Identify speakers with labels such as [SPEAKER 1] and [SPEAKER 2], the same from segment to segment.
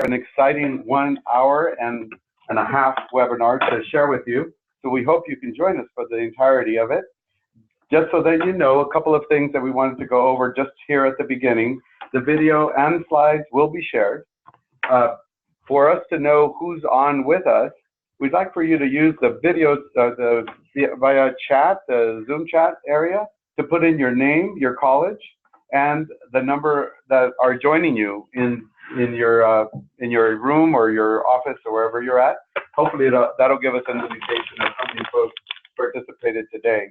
[SPEAKER 1] an exciting 1 hour and a half webinar to share with you. So we hope you can join us for the entirety of it. Just so that you know, a couple of things that we wanted to go over just here at the beginning. The video and slides will be shared. For us to know who's on with us, we'd like for you to use the video via chat, the Zoom chat area, to put in your name, your college, and the number that are joining you in your room or your office or wherever you're at. Hopefully that'll give us an indication of how many folks participated today.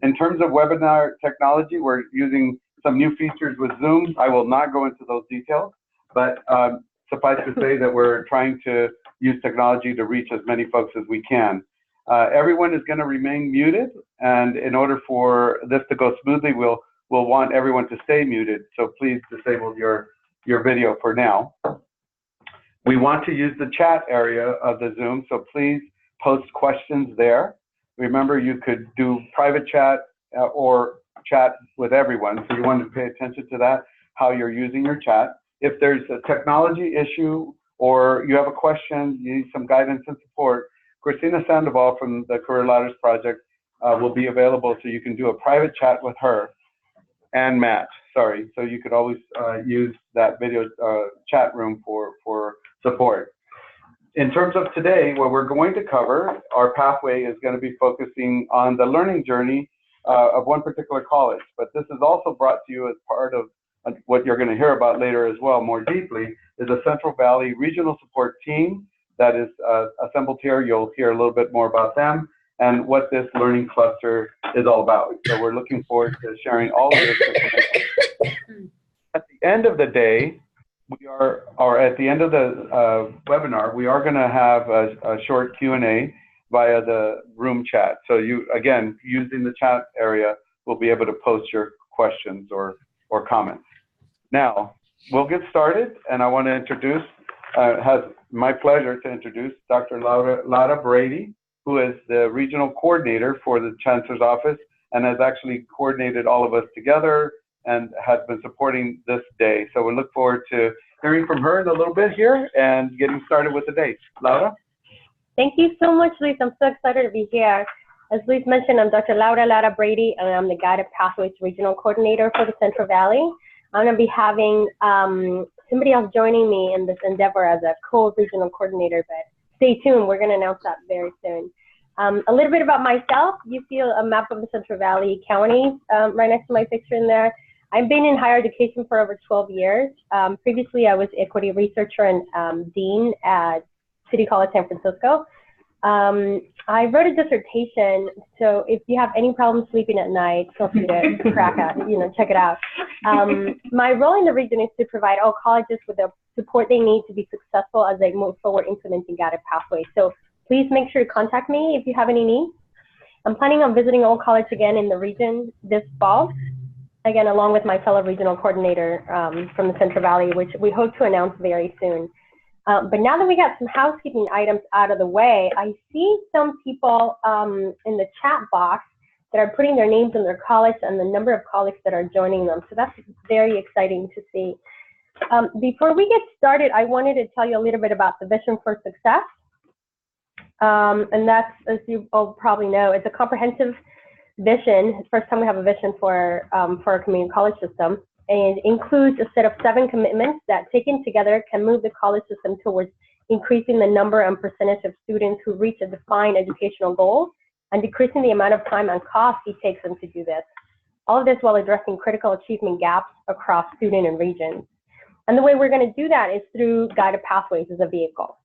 [SPEAKER 1] In terms of webinar technology, we're using some new features with Zoom. I will not go into those details, but suffice to say that we're trying to use technology to reach as many folks as we can. Everyone is going to remain muted, and in order for this to go smoothly, we'll want everyone to stay muted. So please disable your video for now. We want to use the chat area of the Zoom, so please post questions there. Remember, you could do private chat or chat with everyone, so you want to pay attention to that, how you're using your chat. If there's a technology issue or you have a question, you need some guidance and support, Christina Sandoval from the Career Ladders Project will be available, so you can do a private chat with her and Matt, sorry. So you could always use that video chat room for support. In terms of today, what we're going to cover, our pathway is going to be focusing on the learning journey of one particular college. But this is also brought to you as part of what you're going to hear about later as well, more deeply, is a Central Valley Regional Support Team that is assembled here. You'll hear a little bit more about them and what this learning cluster is all about. So we're looking forward to sharing all of this information. At the end of the day, or at the end of the webinar, we are going to have a short Q&A via the room chat. So you, again, using the chat area, will be able to post your questions or comments. Now, we'll get started, and I want to introduce, has my pleasure to introduce Dr. Lara-Brady, who is the regional coordinator for the Chancellor's Office and has actually coordinated all of us together and has been supporting this day. So we look forward to hearing from her in a little bit here and getting started with the day. Laura?
[SPEAKER 2] Thank you so much, Luis. I'm so excited to be here. As Luis mentioned, I'm Dr. Lara-Brady, and I'm the Guided Pathways Regional Coordinator for the Central Valley. I'm going to be having somebody else joining me in this endeavor as a co-regional coordinator, but stay tuned. We're going to announce that very soon. A little bit about myself. You see a map of the Central Valley counties right next to my picture in there. I've been in higher education for over 12 years. Previously, I was equity researcher and dean at Reedley College, San Francisco. I wrote a dissertation, so if you have any problems sleeping at night, feel free to check it out. My role in the region is to provide all colleges with the support they need to be successful as they move forward implementing guided pathways. So please make sure to contact me if you have any needs. I'm planning on visiting all colleges again in the region this fall, again, along with my fellow regional coordinator from the Central Valley, which we hope to announce very soon. But now that we got some housekeeping items out of the way, I see some people in the chat box that are putting their names in their college and the number of colleagues that are joining them. So that's very exciting to see. Before we get started, I wanted to tell you a little bit about the Vision for Success. And that's, as you all probably know, it's a comprehensive vision. First time we have a vision for our community college system. And includes a set of 7 commitments that, taken together, can move the college system towards increasing the number and percentage of students who reach a defined educational goal and decreasing the amount of time and cost it takes them to do this. All of this while addressing critical achievement gaps across student and regions. And the way we're going to do that is through guided pathways as a vehicle.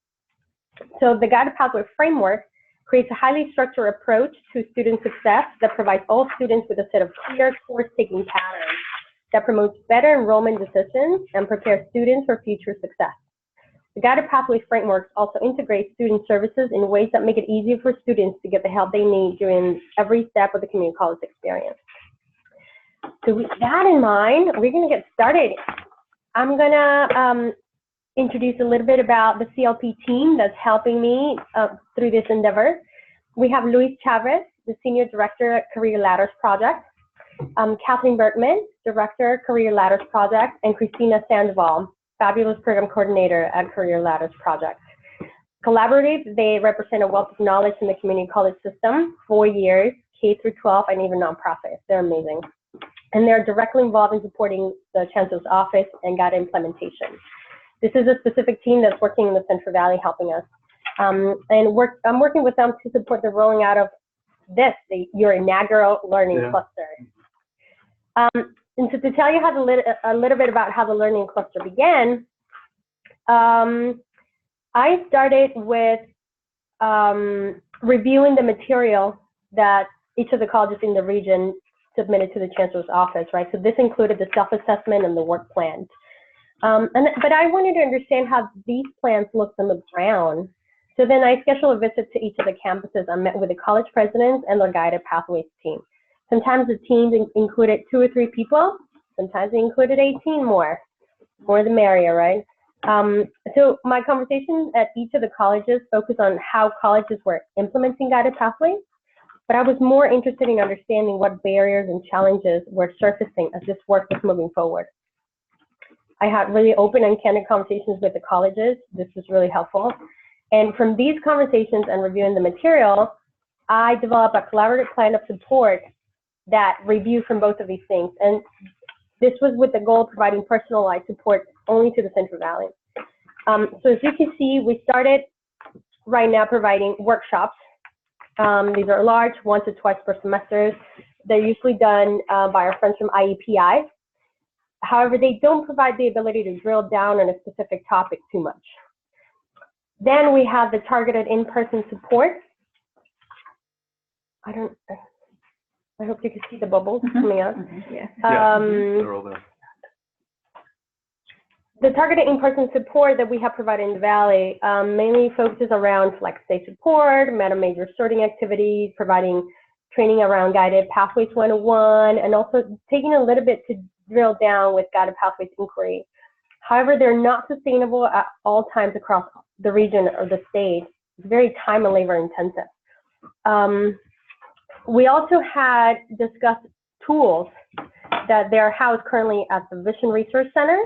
[SPEAKER 2] So the guided pathway framework creates a highly structured approach to student success that provides all students with a set of clear course-taking patterns that promotes better enrollment decisions and prepares students for future success. The Guided Pathways Framework also integrates student services in ways that make it easier for students to get the help they need during every step of the community college experience. So with that in mind, we're going to get started. I'm going to introduce a little bit about the CLP team that's helping me through this endeavor. We have Luis Chavez, the Senior Director at Career Ladders Project. Kathleen Bergman, Director, Career Ladders Project, and Christina Sandoval, fabulous program coordinator at Career Ladders Project. Collaborative, they represent a wealth of knowledge in the community college system, 4 years, K through 12, and even nonprofits. They're amazing. And they're directly involved in supporting the Chancellor's Office and GATA implementation. This is a specific team that's working in the Central Valley helping us. I'm working with them to support the rolling out of your inaugural learning cluster. And so to tell you a little bit about how the learning cluster began, I started with reviewing the material that each of the colleges in the region submitted to the Chancellor's Office, right? So this included the self-assessment and the work plan. But I wanted to understand how these plans looked on the ground. So then I scheduled a visit to each of the campuses. I met with the college presidents and their guided pathways team. Sometimes the teams included 2 or 3 people. Sometimes they included 18 more. More the merrier, right? So my conversations at each of the colleges focused on how colleges were implementing guided pathways, but I was more interested in understanding what barriers and challenges were surfacing as this work was moving forward. I had really open and candid conversations with the colleges. This was really helpful. And from these conversations and reviewing the material, I developed a collaborative plan of support that reviewed from both of these things. And this was with the goal of providing personalized support only to the Central Valley. So as you can see, we started right now providing workshops. These are large, 1 to 2 per semester. They're usually done by our friends from IEPI. However, they don't provide the ability to drill down on a specific topic too much. Then we have the targeted in-person support. I hope you can see the bubbles coming out.
[SPEAKER 1] They're all there.
[SPEAKER 2] The targeted in-person support that we have provided in the Valley mainly focuses around flex day support, meta-major sorting activities, providing training around guided pathways 101, and also taking a little bit to drill down with guided pathways inquiry. However, they're not sustainable at all times across the region or the state. It's very time and labor intensive. We also had discussed tools that they're housed currently at the Vision Resource Center.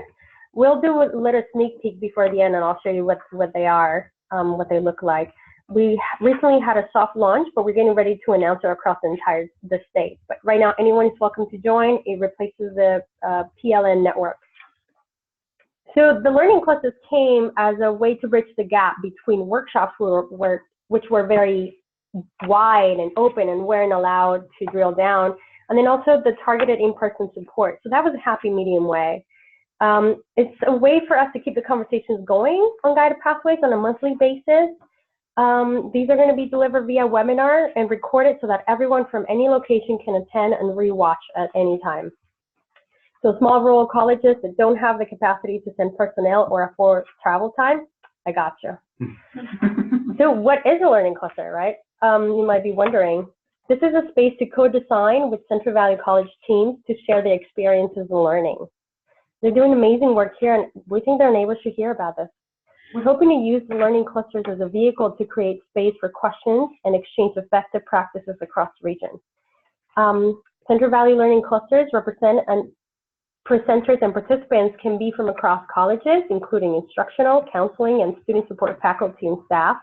[SPEAKER 2] We'll do a little sneak peek before the end, and I'll show you what they are, what they look like. We recently had a soft launch, but we're getting ready to announce it across the state. But right now, anyone is welcome to join. It replaces the PLN network. So the learning clusters came as a way to bridge the gap between workshops which were very wide and open and weren't allowed to drill down, and then also the targeted in-person support. So that was a happy medium way. It's a way for us to keep the conversations going on guided pathways on a monthly basis. These are going to be delivered via webinar and recorded so that everyone from any location can attend and rewatch at any time. So small rural colleges that don't have the capacity to send personnel or afford travel time, I got you. So what is a learning cluster, right? You might be wondering. This is a space to co-design with Central Valley College teams to share their experiences in learning. They're doing amazing work here, and we think their neighbors should hear about this. We're hoping to use the learning clusters as a vehicle to create space for questions and exchange effective practices across the region. Central Valley Learning Clusters represent and presenters and participants can be from across colleges, including instructional, counseling, and student support faculty and staff,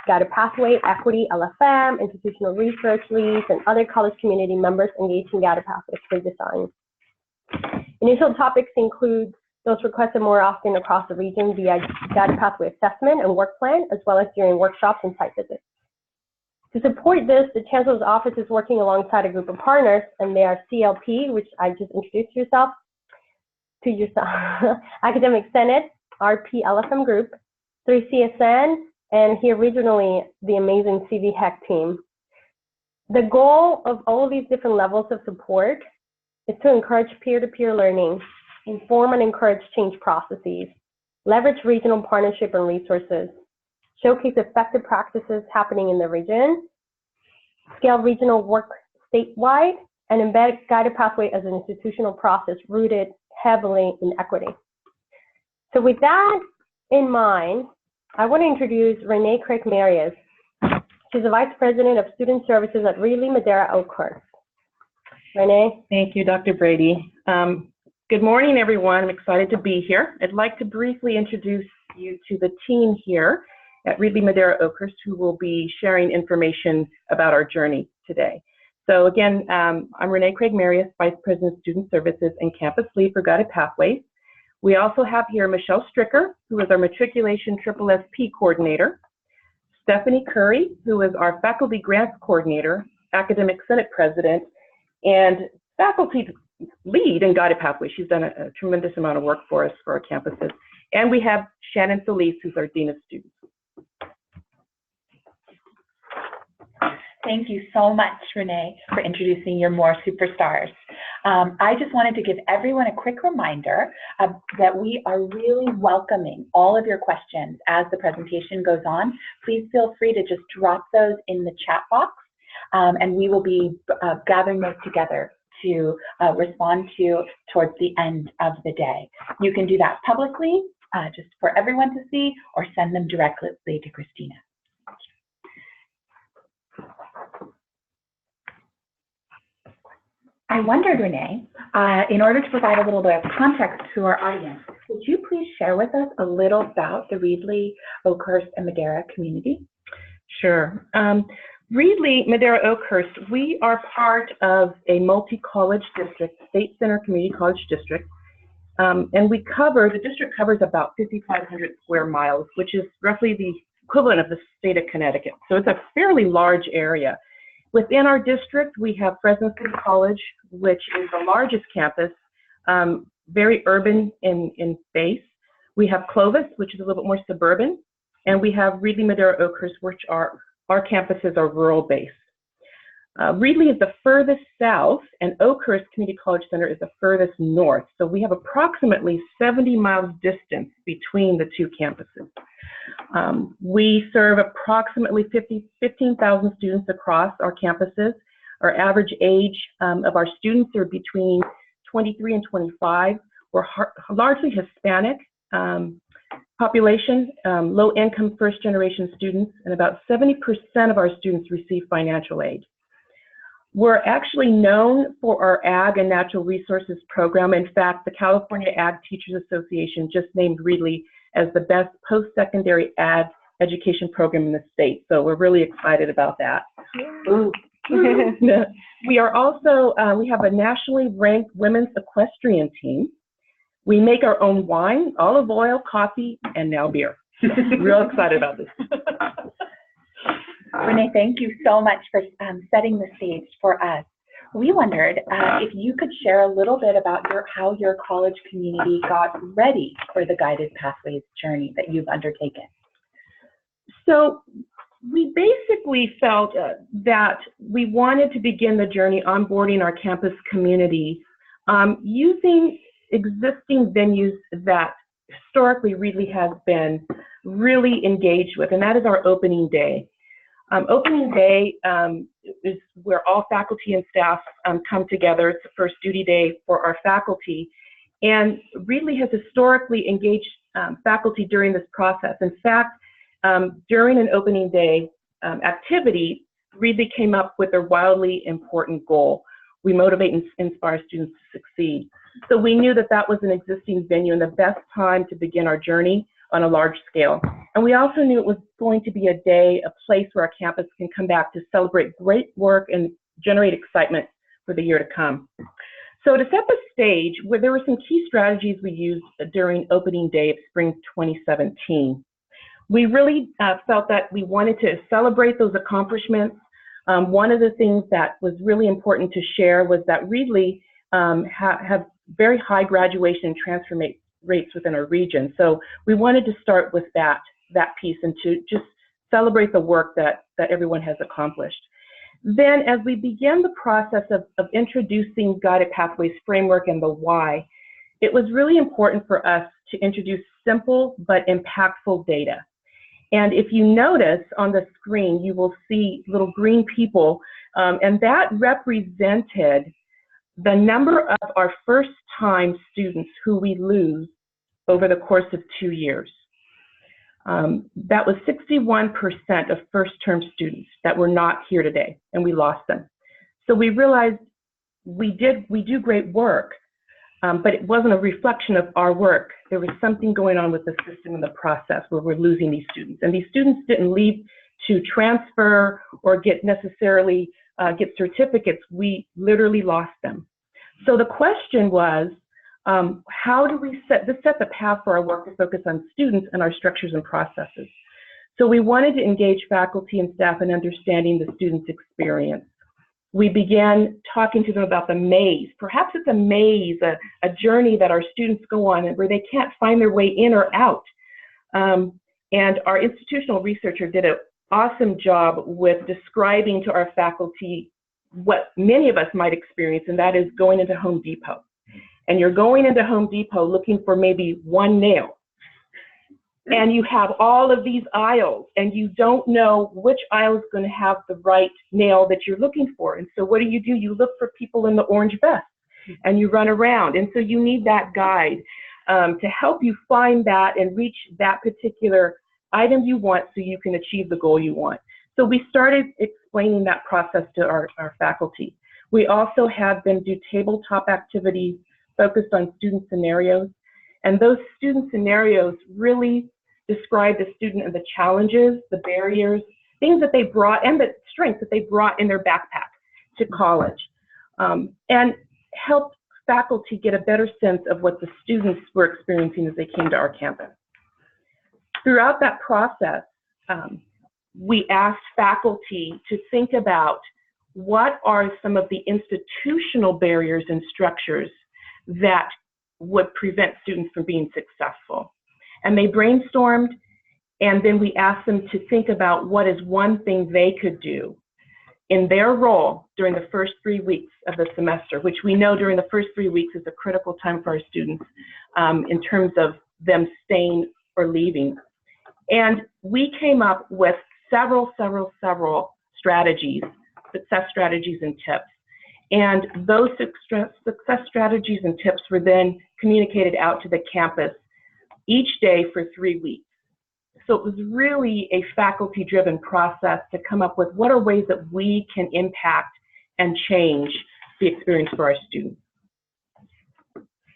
[SPEAKER 2] guided pathway, equity, LFM, institutional research leads, and other college community members engaged in guided pathways redesign. Initial topics include those requested more often across the region via guided pathway assessment and work plan, as well as during workshops and site visits. To support this, the Chancellor's Office is working alongside a group of partners, and they are CLP, which I just introduced to yourself, Academic Senate, RP LFM Group, 3CSN, and here regionally, the amazing CVHEC team. The goal of all of these different levels of support is to encourage peer-to-peer learning, inform and encourage change processes, leverage regional partnership and resources, showcase effective practices happening in the region, scale regional work statewide, and embed guided pathway as an institutional process rooted heavily in equity. So with that in mind, I want to introduce Renee Craig-Marius. She's the Vice President of Student Services at Reedley Madeira Oakhurst. Renee?
[SPEAKER 3] Thank you, Dr. Brady. Good morning, everyone. I'm excited to be here. I'd like to briefly introduce you to the team here at Reedley Madera Oakhurst, who will be sharing information about our journey today. So again, I'm Renee Craig-Marius, Vice President of Student Services and Campus Lead for Guided Pathways. We also have here Michelle Stricker, who is our Matriculation SSSP Coordinator, Stephanie Curry, who is our Faculty Grants Coordinator, Academic Senate President, and Faculty Lead in Guided Pathways. She's done a tremendous amount of work for us for our campuses. And we have Shannon Solis, who's our Dean of Students.
[SPEAKER 4] Thank you so much, Renee, for introducing your more superstars. I just wanted to give everyone a quick reminder that we are really welcoming all of your questions as the presentation goes on. Please feel free to just drop those in the chat box, and we will be gathering those together to respond to towards the end of the day. You can do that publicly, just for everyone to see, or send them directly to Christina. I wondered, Renee, in order to provide a little bit of context to our audience, would you please share with us a little about the Reedley, Oakhurst, and Madera community?
[SPEAKER 3] Sure. Reedley Madera Oakhurst, we are part of a multi-college district, State Center Community College District, and the district covers about 5,500 square miles, which is roughly the equivalent of the state of Connecticut. So it's a fairly large area. Within our district, we have Reedley College, which is the largest campus, very urban in base. We have Clovis, which is a little bit more suburban, and we have Reedley Madera Oakhurst, which our campuses are rural based. Reedley is the furthest south, and Oakhurst Community College Center is the furthest north. So we have approximately 70 miles distance between the two campuses. We serve approximately 15,000 students across our campuses. Our average age of our students are between 23 and 25. We're largely Hispanic population, low-income first-generation students, and about 70% of our students receive financial aid. We're actually known for our Ag and Natural Resources program. In fact, the California Ag Teachers Association just named Reedley as the best post-secondary ag education program in the state. So we're really excited about that. We are also, we have a nationally ranked women's equestrian team. We make our own wine, olive oil, coffee, and now beer. Real excited about this.
[SPEAKER 4] Renee, thank you so much for setting the stage for us. We wondered if you could share a little bit about how your college community got ready for the Guided Pathways journey that you've undertaken.
[SPEAKER 3] So we basically felt that we wanted to begin the journey onboarding our campus community using existing venues that historically Reedley has been really engaged with, and that is our opening day. Opening day is where all faculty and staff come together. It's the first duty day for our faculty. And Reedley has historically engaged faculty during this process. In fact, during an opening day activity, Reedley came up with a wildly important goal. We motivate and inspire students to succeed. So we knew that that was an existing venue and the best time to begin our journey on a large scale. And we also knew it was going to be a day, a place where our campus can come back to celebrate great work and generate excitement for the year to come. So to set the stage, there were some key strategies we used during opening day of spring 2017. We really felt that we wanted to celebrate those accomplishments. One of the things that was really important to share was that Reedley have very high graduation and transfer rates within our region. So we wanted to start with that piece and to just celebrate the work that everyone has accomplished. Then as we began the process of introducing Guided Pathways framework and the why, it was really important for us to introduce simple but impactful data. And if you notice on the screen, you will see little green people, and that represented the number of our first-time students who we lose over the course of 2 years. That was 61% of first-term students that were not here today, and we lost them. So we realized we do great work, but it wasn't a reflection of our work. There was something going on with the system and the process where we're losing these students. And these students didn't leave to transfer or get necessarily get certificates. We literally lost them. So the question was, how do we set the path for our work to focus on students and our structures and processes? So we wanted to engage faculty and staff in understanding the students' experience. We began talking to them about the maze. Perhaps it's a maze, a journey that our students go on where they can't find their way in or out. And our institutional researcher did an awesome job with describing to our faculty what many of us might experience, and that is going into Home Depot. And you're going into Home Depot looking for maybe one nail. And you have all of these aisles, and you don't know which aisle is going to have the right nail that you're looking for. And so what do? You look for people in the orange vest, and you run around. And so you need that guide to help you find that and reach that particular item you want so you can achieve the goal you want. So we started explaining that process to our faculty. We also had them do tabletop activities focused on student scenarios. And those student scenarios really describe the student and the challenges, the barriers, things that they brought, and the strengths that they brought in their backpack to college, and helped faculty get a better sense of what the students were experiencing as they came to our campus. Throughout that process, we asked faculty to think about what are some of the institutional barriers and structures that would prevent students from being successful. And they brainstormed, and then we asked them to think about what is one thing they could do in their role during the first 3 weeks of the semester, which we know during the first 3 weeks is a critical time for our students in terms of them staying or leaving. And we came up with several strategies, success strategies and tips. And those success strategies and tips were then communicated out to the campus each day for 3 weeks. So it was really a faculty-driven process to come up with what are ways that we can impact and change the experience for our students.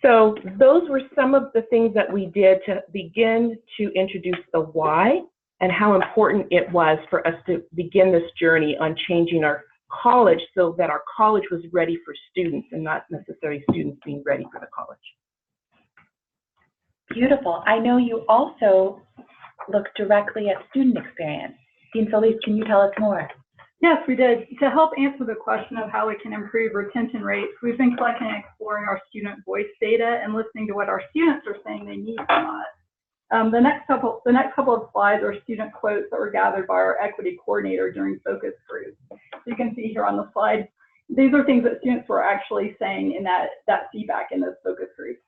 [SPEAKER 3] So those were some of the things that we did to begin to introduce the why and how important it was for us to begin this journey on changing our college so that our college was ready for students and not necessarily students being ready for the college.
[SPEAKER 4] Beautiful. I know you also look directly at student experience. Dean Solis, can you tell us more?
[SPEAKER 5] Yes, we did. To help answer the question of how we can improve retention rates, we've been collecting and exploring our student voice data and listening to what our students are saying they need from us. The next couple of slides are student quotes that were gathered by our equity coordinator during focus groups. So you can see here on the slide, these are things that students were actually saying in that feedback in those focus groups.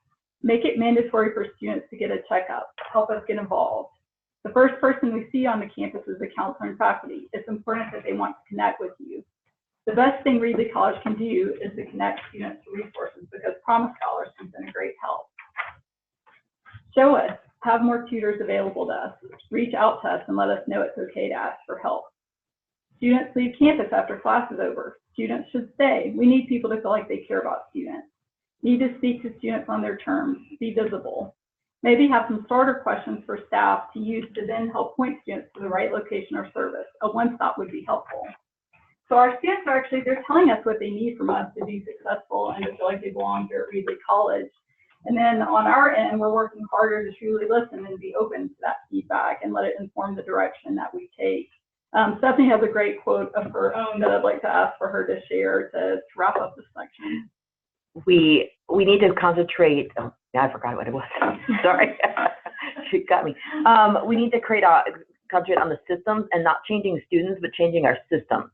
[SPEAKER 5] Make it mandatory for students to get a checkup. Help us get involved. The first person we see on the campus is the counselor and faculty. It's important that they want to connect with you. The best thing Reedley College can do is to connect students to resources because Promise Scholars has been a great help. Show us. Have more tutors available to us. Reach out to us and let us know it's okay to ask for help. Students leave campus after class is over. Students should stay. We need people to feel like they care about students. Need to speak to students on their terms. Be visible. Maybe have some starter questions for staff to use to then help point students to the right location or service. A one-stop would be helpful. So our students are they're telling us what they need from us to be successful and to feel like they belong here at Reedley College. And then on our end, we're working harder to truly listen and be open to that feedback and let it inform the direction that we take. Stephanie has a great quote of her own that I'd like to ask for her to share to wrap up this section.
[SPEAKER 6] We need to concentrate. Oh, I forgot what it was. Sorry, she got me. We need to concentrate on the systems and not changing students, but changing our system.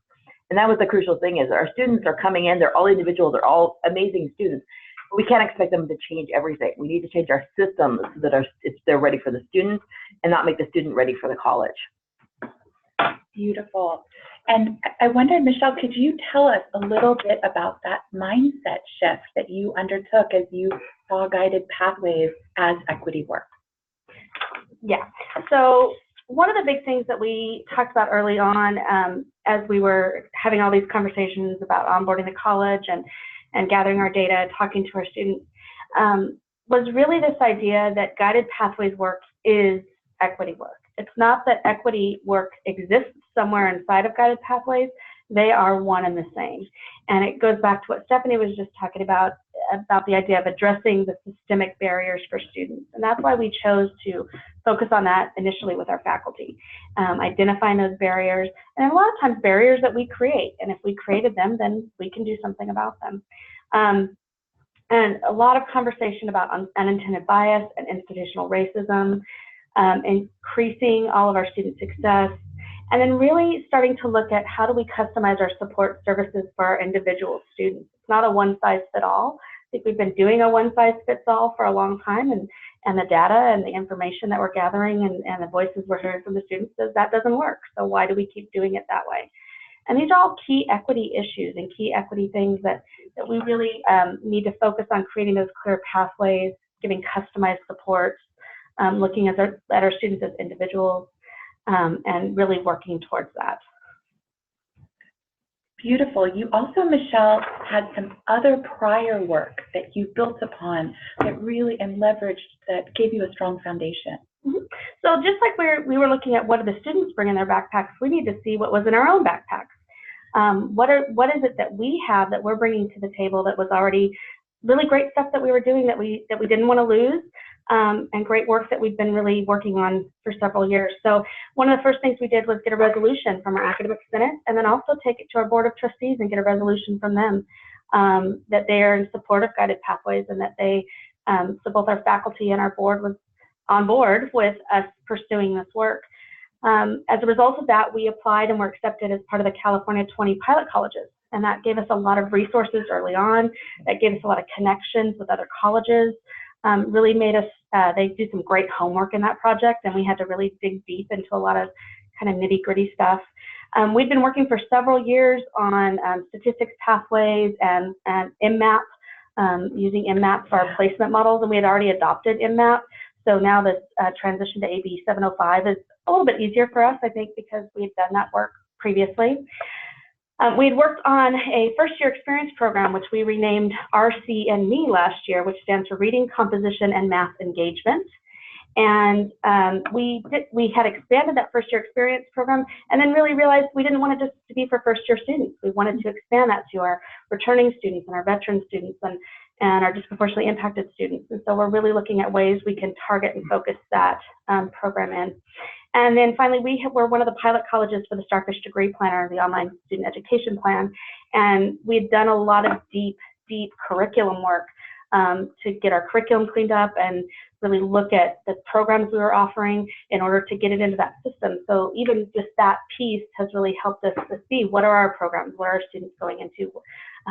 [SPEAKER 6] And that was the crucial thing: is our students are coming in. They're all individuals. They're all amazing students. But we can't expect them to change everything. We need to change our systems so that they're ready for the students and not make the student ready for the college.
[SPEAKER 4] Beautiful. And I wondered, Michelle, could you tell us a little bit about that mindset shift that you undertook as you saw guided pathways as equity work?
[SPEAKER 7] Yeah. So one of the big things that we talked about early on as we were having all these conversations about onboarding the college and gathering our data, talking to our students, was really this idea that guided pathways work is equity work. It's not that equity work exists somewhere inside of guided pathways. They are one and the same. And it goes back to what Stephanie was just talking about the idea of addressing the systemic barriers for students. And that's why we chose to focus on that initially with our faculty, identifying those barriers, and a lot of times barriers that we create. And if we created them, then we can do something about them. And a lot of conversation about unintended bias and institutional racism, increasing all of our student success, and then really starting to look at how do we customize our support services for our individual students. It's not a one-size-fits-all. I think we've been doing a one-size-fits-all for a long time, and the data and the information that we're gathering and the voices we're hearing from the students says that doesn't work. So why do we keep doing it that way? And these are all key equity issues and key equity things that we really need to focus on, creating those clear pathways, giving customized support, looking at our students as individuals, and really working towards that.
[SPEAKER 4] Beautiful. You also, Michelle, had some other prior work that you built upon that really and leveraged that gave you a strong foundation.
[SPEAKER 7] Mm-hmm. So just like we were looking at what do the students bring in their backpacks, we need to see what was in our own backpacks. What is it that we have that we're bringing to the table that was already really great stuff that we were doing that we didn't want to lose, and great work that we've been really working on for several years. So one of the first things we did was get a resolution from our academic senate, and then also take it to our board of trustees and get a resolution from them that they are in support of guided pathways, and that they, so both our faculty and our board was on board with us pursuing this work. As a result of that, we applied and were accepted as part of the California 20 pilot colleges. And that gave us a lot of resources early on. That gave us a lot of connections with other colleges. Really made us, they do some great homework in that project, and we had to really dig deep into a lot of kind of nitty-gritty stuff. We've been working for several years on statistics pathways and MMAP, using MMAP for our placement models, and we had already adopted MMAP. So now this transition to AB 705 is a little bit easier for us, I think, because we had done that work previously. We had worked on a first-year experience program, which we renamed RC and Me last year, which stands for Reading Composition and Math Engagement. And we had expanded that first-year experience program, and then really realized we didn't want it just to be for first-year students. We wanted to expand that to our returning students and our veteran students and our disproportionately impacted students. And so we're really looking at ways we can target and focus that program in. And then finally, we're one of the pilot colleges for the Starfish Degree Planner, the online student education plan. And we had done a lot of deep curriculum work to get our curriculum cleaned up and really look at the programs we were offering in order to get it into that system. So even just that piece has really helped us to see what are our programs, what are our students going into,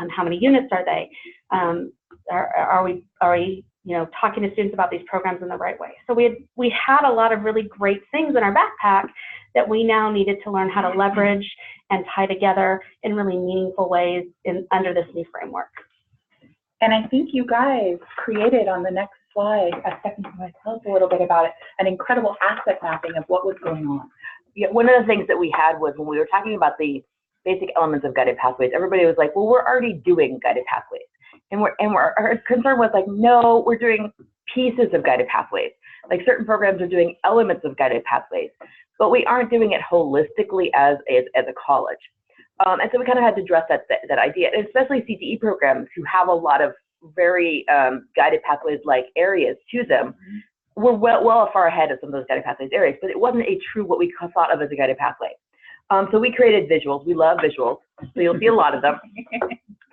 [SPEAKER 7] how many units are they, are we talking to students about these programs in the right way. So we had a lot of really great things in our backpack that we now needed to learn how to leverage and tie together in really meaningful ways under this new framework.
[SPEAKER 4] And I think you guys created on the next slide, Stephanie, can you tell us a little bit about it, an incredible asset mapping of what was going on.
[SPEAKER 6] Yeah, one of the things that we had was when we were talking about the basic elements of guided pathways, everybody was like, well, we're already doing guided pathways. And our concern was like, no, we're doing pieces of guided pathways. Like certain programs are doing elements of guided pathways, but we aren't doing it holistically as a college. And so we kind of had to address that idea, and especially CTE programs who have a lot of very guided pathways-like areas to them. We're well far ahead of some of those guided pathways areas, but it wasn't a true what we thought of as a guided pathway. So we created visuals. We love visuals, so you'll see a lot of them.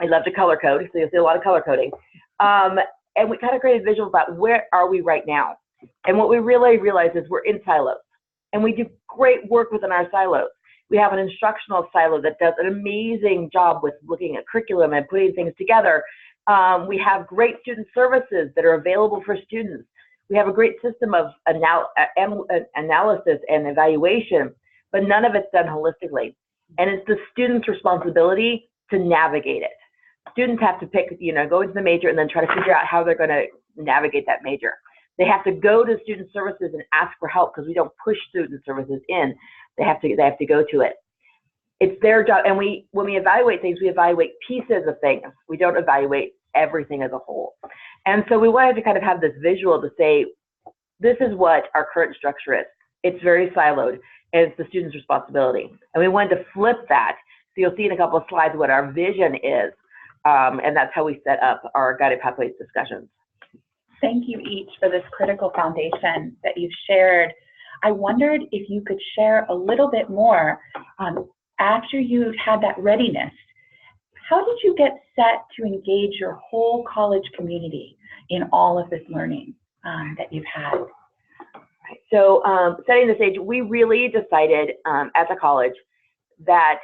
[SPEAKER 6] I love to color code, so you'll see a lot of color coding. And we kind of created visuals about where are we right now. And what we really realized is we're in silos, and we do great work within our silos. We have an instructional silo that does an amazing job with looking at curriculum and putting things together. We have great student services that are available for students. We have a great system of analysis and evaluation, but none of it's done holistically. And it's the student's responsibility to navigate it. Students have to pick, go into the major and then try to figure out how they're going to navigate that major. They have to go to student services and ask for help because we don't push student services in. They have to go to it. It's their job. And when we evaluate things, we evaluate pieces of things. We don't evaluate everything as a whole. And so we wanted to kind of have this visual to say, this is what our current structure is. It's very siloed, and it's the student's responsibility. And we wanted to flip that. So you'll see in a couple of slides what our vision is, and that's how we set up our Guided Pathways discussions.
[SPEAKER 4] Thank you each for this critical foundation that you've shared. I wondered if you could share a little bit more after you had that readiness. How did you get set to engage your whole college community in all of this learning that you've had?
[SPEAKER 6] Right. So setting the stage, we really decided as a college that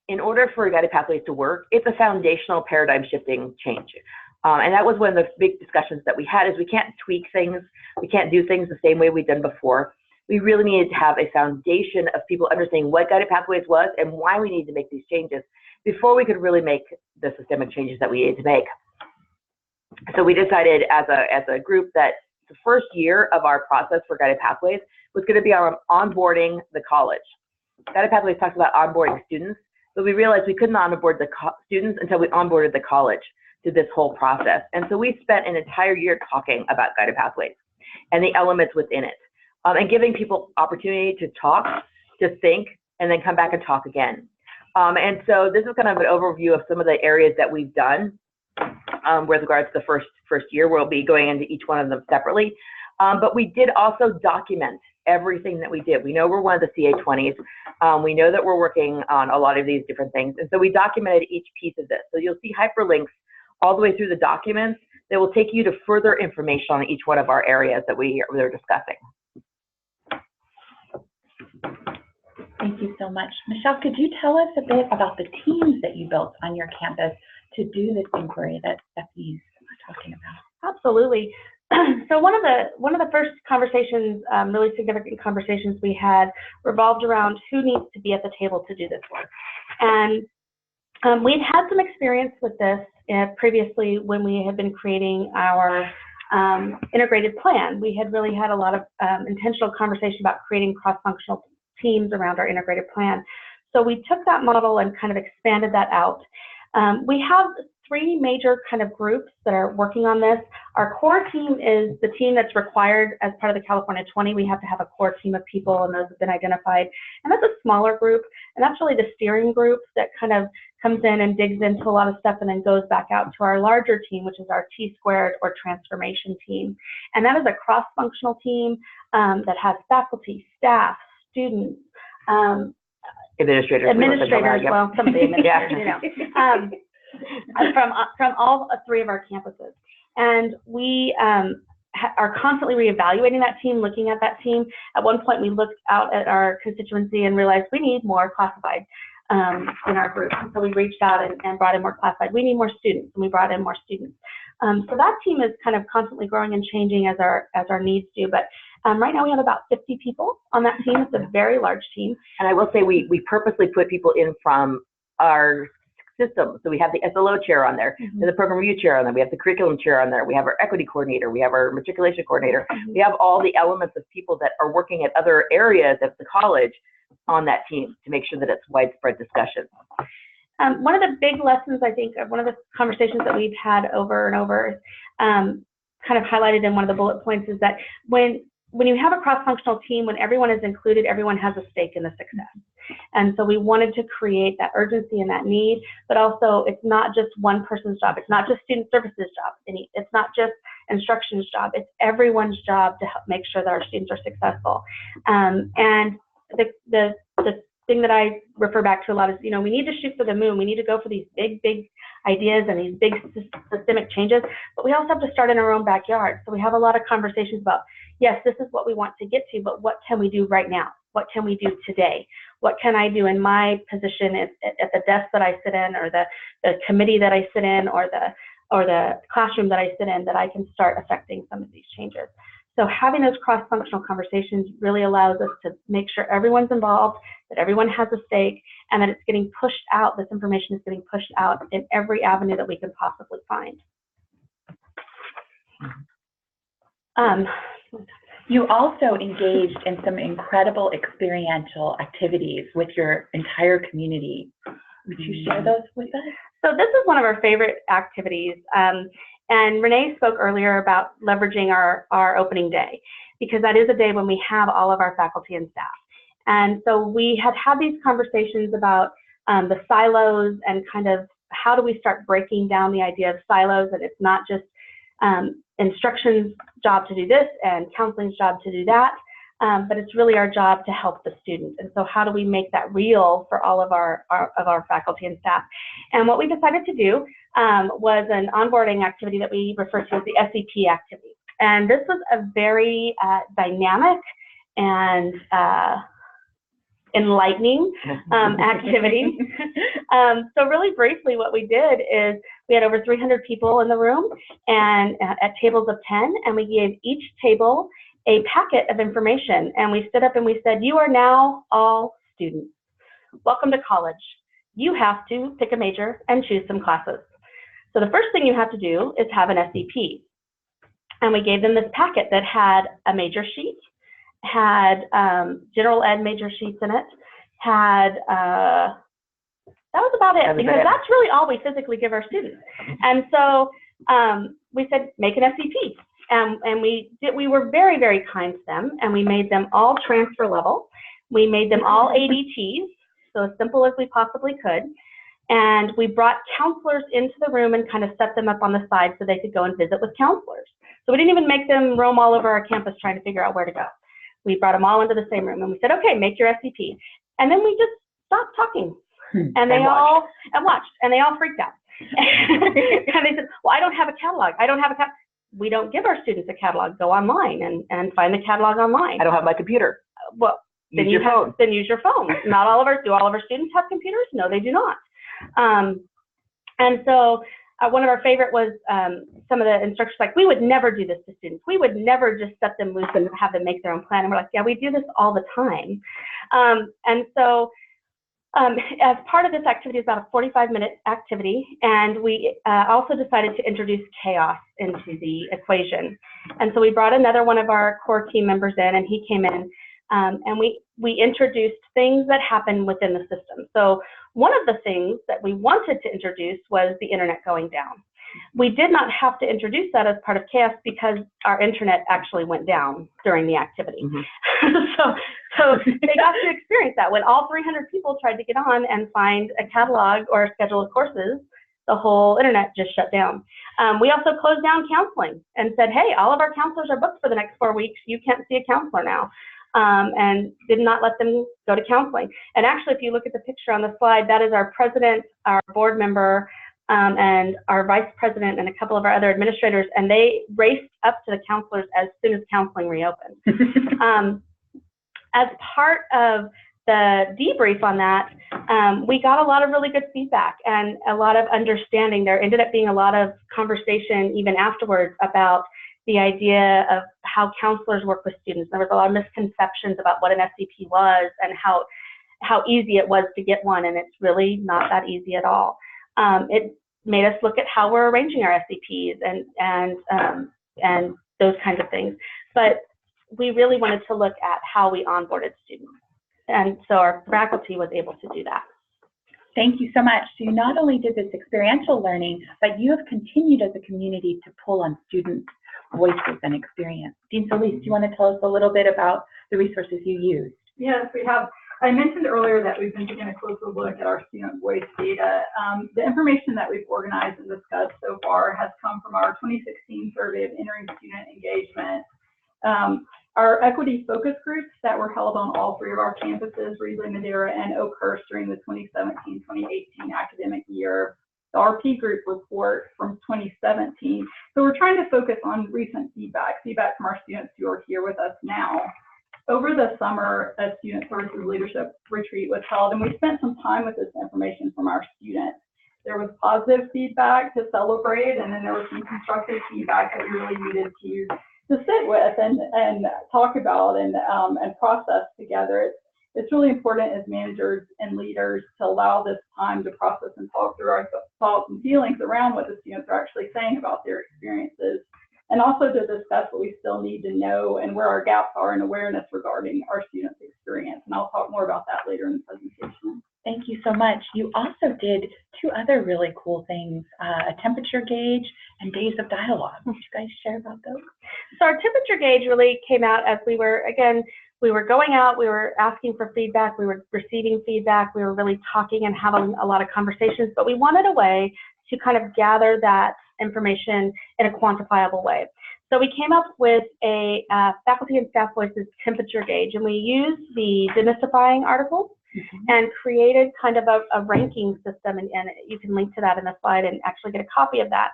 [SPEAKER 6] in order for Guided Pathways to work, it's a foundational paradigm shifting change. And that was one of the big discussions that we had, is we can't tweak things, we can't do things the same way we've done before. We really needed to have a foundation of people understanding what Guided Pathways was and why we need to make these changes before we could really make the systemic changes that we needed to make. So we decided as a group that the first year of our process for Guided Pathways was going to be on onboarding the college. Guided Pathways talks about onboarding students, but we realized we couldn't onboard the students until we onboarded the college to this whole process. And so we spent an entire year talking about Guided Pathways and the elements within it, and giving people opportunity to talk, to think, and then come back and talk again. And so this is kind of an overview of some of the areas that we've done with regards to the first year. We'll be going into each one of them separately. But we did also document everything that we did. We know we're one of the CA20s. We know that we're working on a lot of these different things. And so we documented each piece of this. So you'll see hyperlinks all the way through the documents that will take you to further information on each one of our areas that we're discussing.
[SPEAKER 4] Thank you so much. Michelle, could you tell us a bit about the teams that you built on your campus to do this inquiry that Stephanie's talking about?
[SPEAKER 7] Absolutely. So one of the first conversations, really significant conversations we had, revolved around who needs to be at the table to do this work. And we'd had some experience with this previously when we had been creating our integrated plan. We had really had a lot of intentional conversation about creating cross-functional teams around our integrated plan. So we took that model and kind of expanded that out. We have 3 major kind of groups that are working on this. Our core team is the team that's required as part of the California 20. We have to have a core team of people, and those have been identified. And that's a smaller group, and that's really the steering group that kind of comes in and digs into a lot of stuff and then goes back out to our larger team, which is our T-squared or transformation team. And that is a cross-functional team that has faculty, staff, students,
[SPEAKER 6] administrators,
[SPEAKER 7] well, some of the administrators, you know, from all 3 of our campuses. And we are constantly reevaluating that team, looking at that team. At one point, we looked out at our constituency and realized we need more classified in our group. So we reached out and brought in more classified. We need more students, and we brought in more students. So that team is kind of constantly growing and changing as our needs do. But right now we have about 50 people on that team. It's a very large team.
[SPEAKER 6] And I will say we purposely put people in from our system. So we have the SLO chair on there, there's the program review chair on there, we have the curriculum chair on there, we have our equity coordinator, we have our matriculation coordinator, we have all the elements of people that are working at other areas of the college on that team to make sure that it's widespread discussion.
[SPEAKER 7] One of the big lessons, I think, one of the conversations that we've had over and over, kind of highlighted in one of the bullet points, is that when you have a cross-functional team, when everyone is included, everyone has a stake in the success. And so we wanted to create that urgency and that need, but also it's not just one person's job. It's not just student services job. It's not just instruction's job. It's everyone's job to help make sure that our students are successful. And the thing that I refer back to a lot is, you know, we need to shoot for the moon. We need to go for these big ideas and these big systemic changes, but we also have to start in our own backyard. So we have a lot of conversations about, yes, this is what we want to get to, but what can we do right now? What can we do today? What can I do in my position at the desk that I sit in, or the committee that I sit in, or the classroom that I sit in, that I can start affecting some of these changes? So having those cross-functional conversations really allows us to make sure everyone's involved, that everyone has a stake, and that it's getting pushed out, this information is getting pushed out in every avenue that we can possibly find.
[SPEAKER 4] You also engaged in some incredible experiential activities with your entire community. Would you share those with us?
[SPEAKER 7] So this is one of our favorite activities. And Renee spoke earlier about leveraging our opening day, because that is a day when we have all of our faculty and staff. And so we had these conversations about the silos and kind of how do we start breaking down the idea of silos, and it's not just instruction's job to do this and counseling's job to do that, but it's really our job to help the student. And so how do we make that real for all of our faculty and staff? And what we decided to do was an onboarding activity that we refer to as the SEP activity. And this was a very dynamic and enlightening activity. So really briefly, what we did is we had over 300 people in the room and at tables of 10, and we gave each table a packet of information. And we stood up and we said, you are now all students. Welcome to college. You have to pick a major and choose some classes. So the first thing you have to do is have an SEP. And we gave them this packet that had a major sheet, had general ed major sheets in it, had, that was about it, because that's really all we physically give our students. And so we said, make an SEP. And we were very, very kind to them, and we made them all transfer level. We made them all ADTs, so as simple as we possibly could. And we brought counselors into the room and kind of set them up on the side so they could go and visit with counselors. So we didn't even make them roam all over our campus trying to figure out where to go. We brought them all into the same room and we said, okay, make your SEP. And then we just stopped talking. And they all watched, and they all freaked out. And they said, well, I don't have a catalog. I don't have a catalog. We don't give our students a catalog. Go online and find the catalog online.
[SPEAKER 6] I don't have my computer.
[SPEAKER 7] Well, then use your phone. Then use your phone. Not all of our, do all of our students have computers? No, they do not. And so one of our favorite was some of the instructors like, we would never do this to students. We would never just set them loose and have them make their own plan. And we're like, yeah, we do this all the time. And so as part of this activity, it's about a 45-minute activity, and we also decided to introduce chaos into the equation. And so we brought another one of our core team members in, and he came in, and we introduced things that happen within the system. So one of the things that we wanted to introduce was the internet going down. We did not have to introduce that as part of chaos because our internet actually went down during the activity. So they got to experience that. When all 300 people tried to get on and find a catalog or a schedule of courses, the whole internet just shut down. We also closed down counseling and said, hey, all of our counselors are booked for the next 4 weeks. You can't see a counselor now. And did not let them go to counseling. And actually, if you look at the picture on the slide, that is our president, our board member, and our vice president and a couple of our other administrators, and they raced up to the counselors as soon as counseling reopened. As part of the debrief on that, we got a lot of really good feedback and a lot of understanding. There ended up being a lot of conversation even afterwards about the idea of how counselors work with students. There was a lot of misconceptions about what an SEP was and how easy it was to get one, and it's really not that easy at all. It made us look at how we're arranging our SEPs and those kinds of things. But we really wanted to look at how we onboarded students. And so our faculty was able to do that.
[SPEAKER 4] Thank you so much. So you not only did this experiential learning, but you have continued as a community to pull on students' voices and experience. Dean Solis, do you want to tell us a little bit about the resources you used?
[SPEAKER 5] Yes, we have. I mentioned earlier that we've been taking a closer look at our student voice data. The information that we've organized and discussed so far has come from our 2016 survey of entering student engagement. Our equity focus groups that were held on all 3 of our campuses, Reedley, Madera, and Oakhurst during the 2017-2018 academic year. The RP group report from 2017. So we're trying to focus on recent feedback from our students who are here with us now. Over the summer, a student services leadership retreat was held, and we spent some time with this information from our students. There was positive feedback to celebrate, and then there was some constructive feedback that we really needed to sit with and talk about and process together. It's really important as managers and leaders to allow this time to process and talk through our thoughts and feelings around what the students are actually saying about their experiences, and also to discuss what we still need to know and where our gaps are in awareness regarding our students' experience. And I'll talk more about that later in the presentation.
[SPEAKER 4] Thank you so much. You also did 2 other really cool things, a temperature gauge and days of dialogue. Would you guys share about those?
[SPEAKER 7] So our temperature gauge really came out as we were going out, we were asking for feedback, we were receiving feedback, we were really talking and having a lot of conversations, but we wanted a way to kind of gather that information in a quantifiable way. So we came up with a faculty and staff voices temperature gauge, and we used the demystifying articles and created kind of a ranking system, and you can link to that in the slide and actually get a copy of that.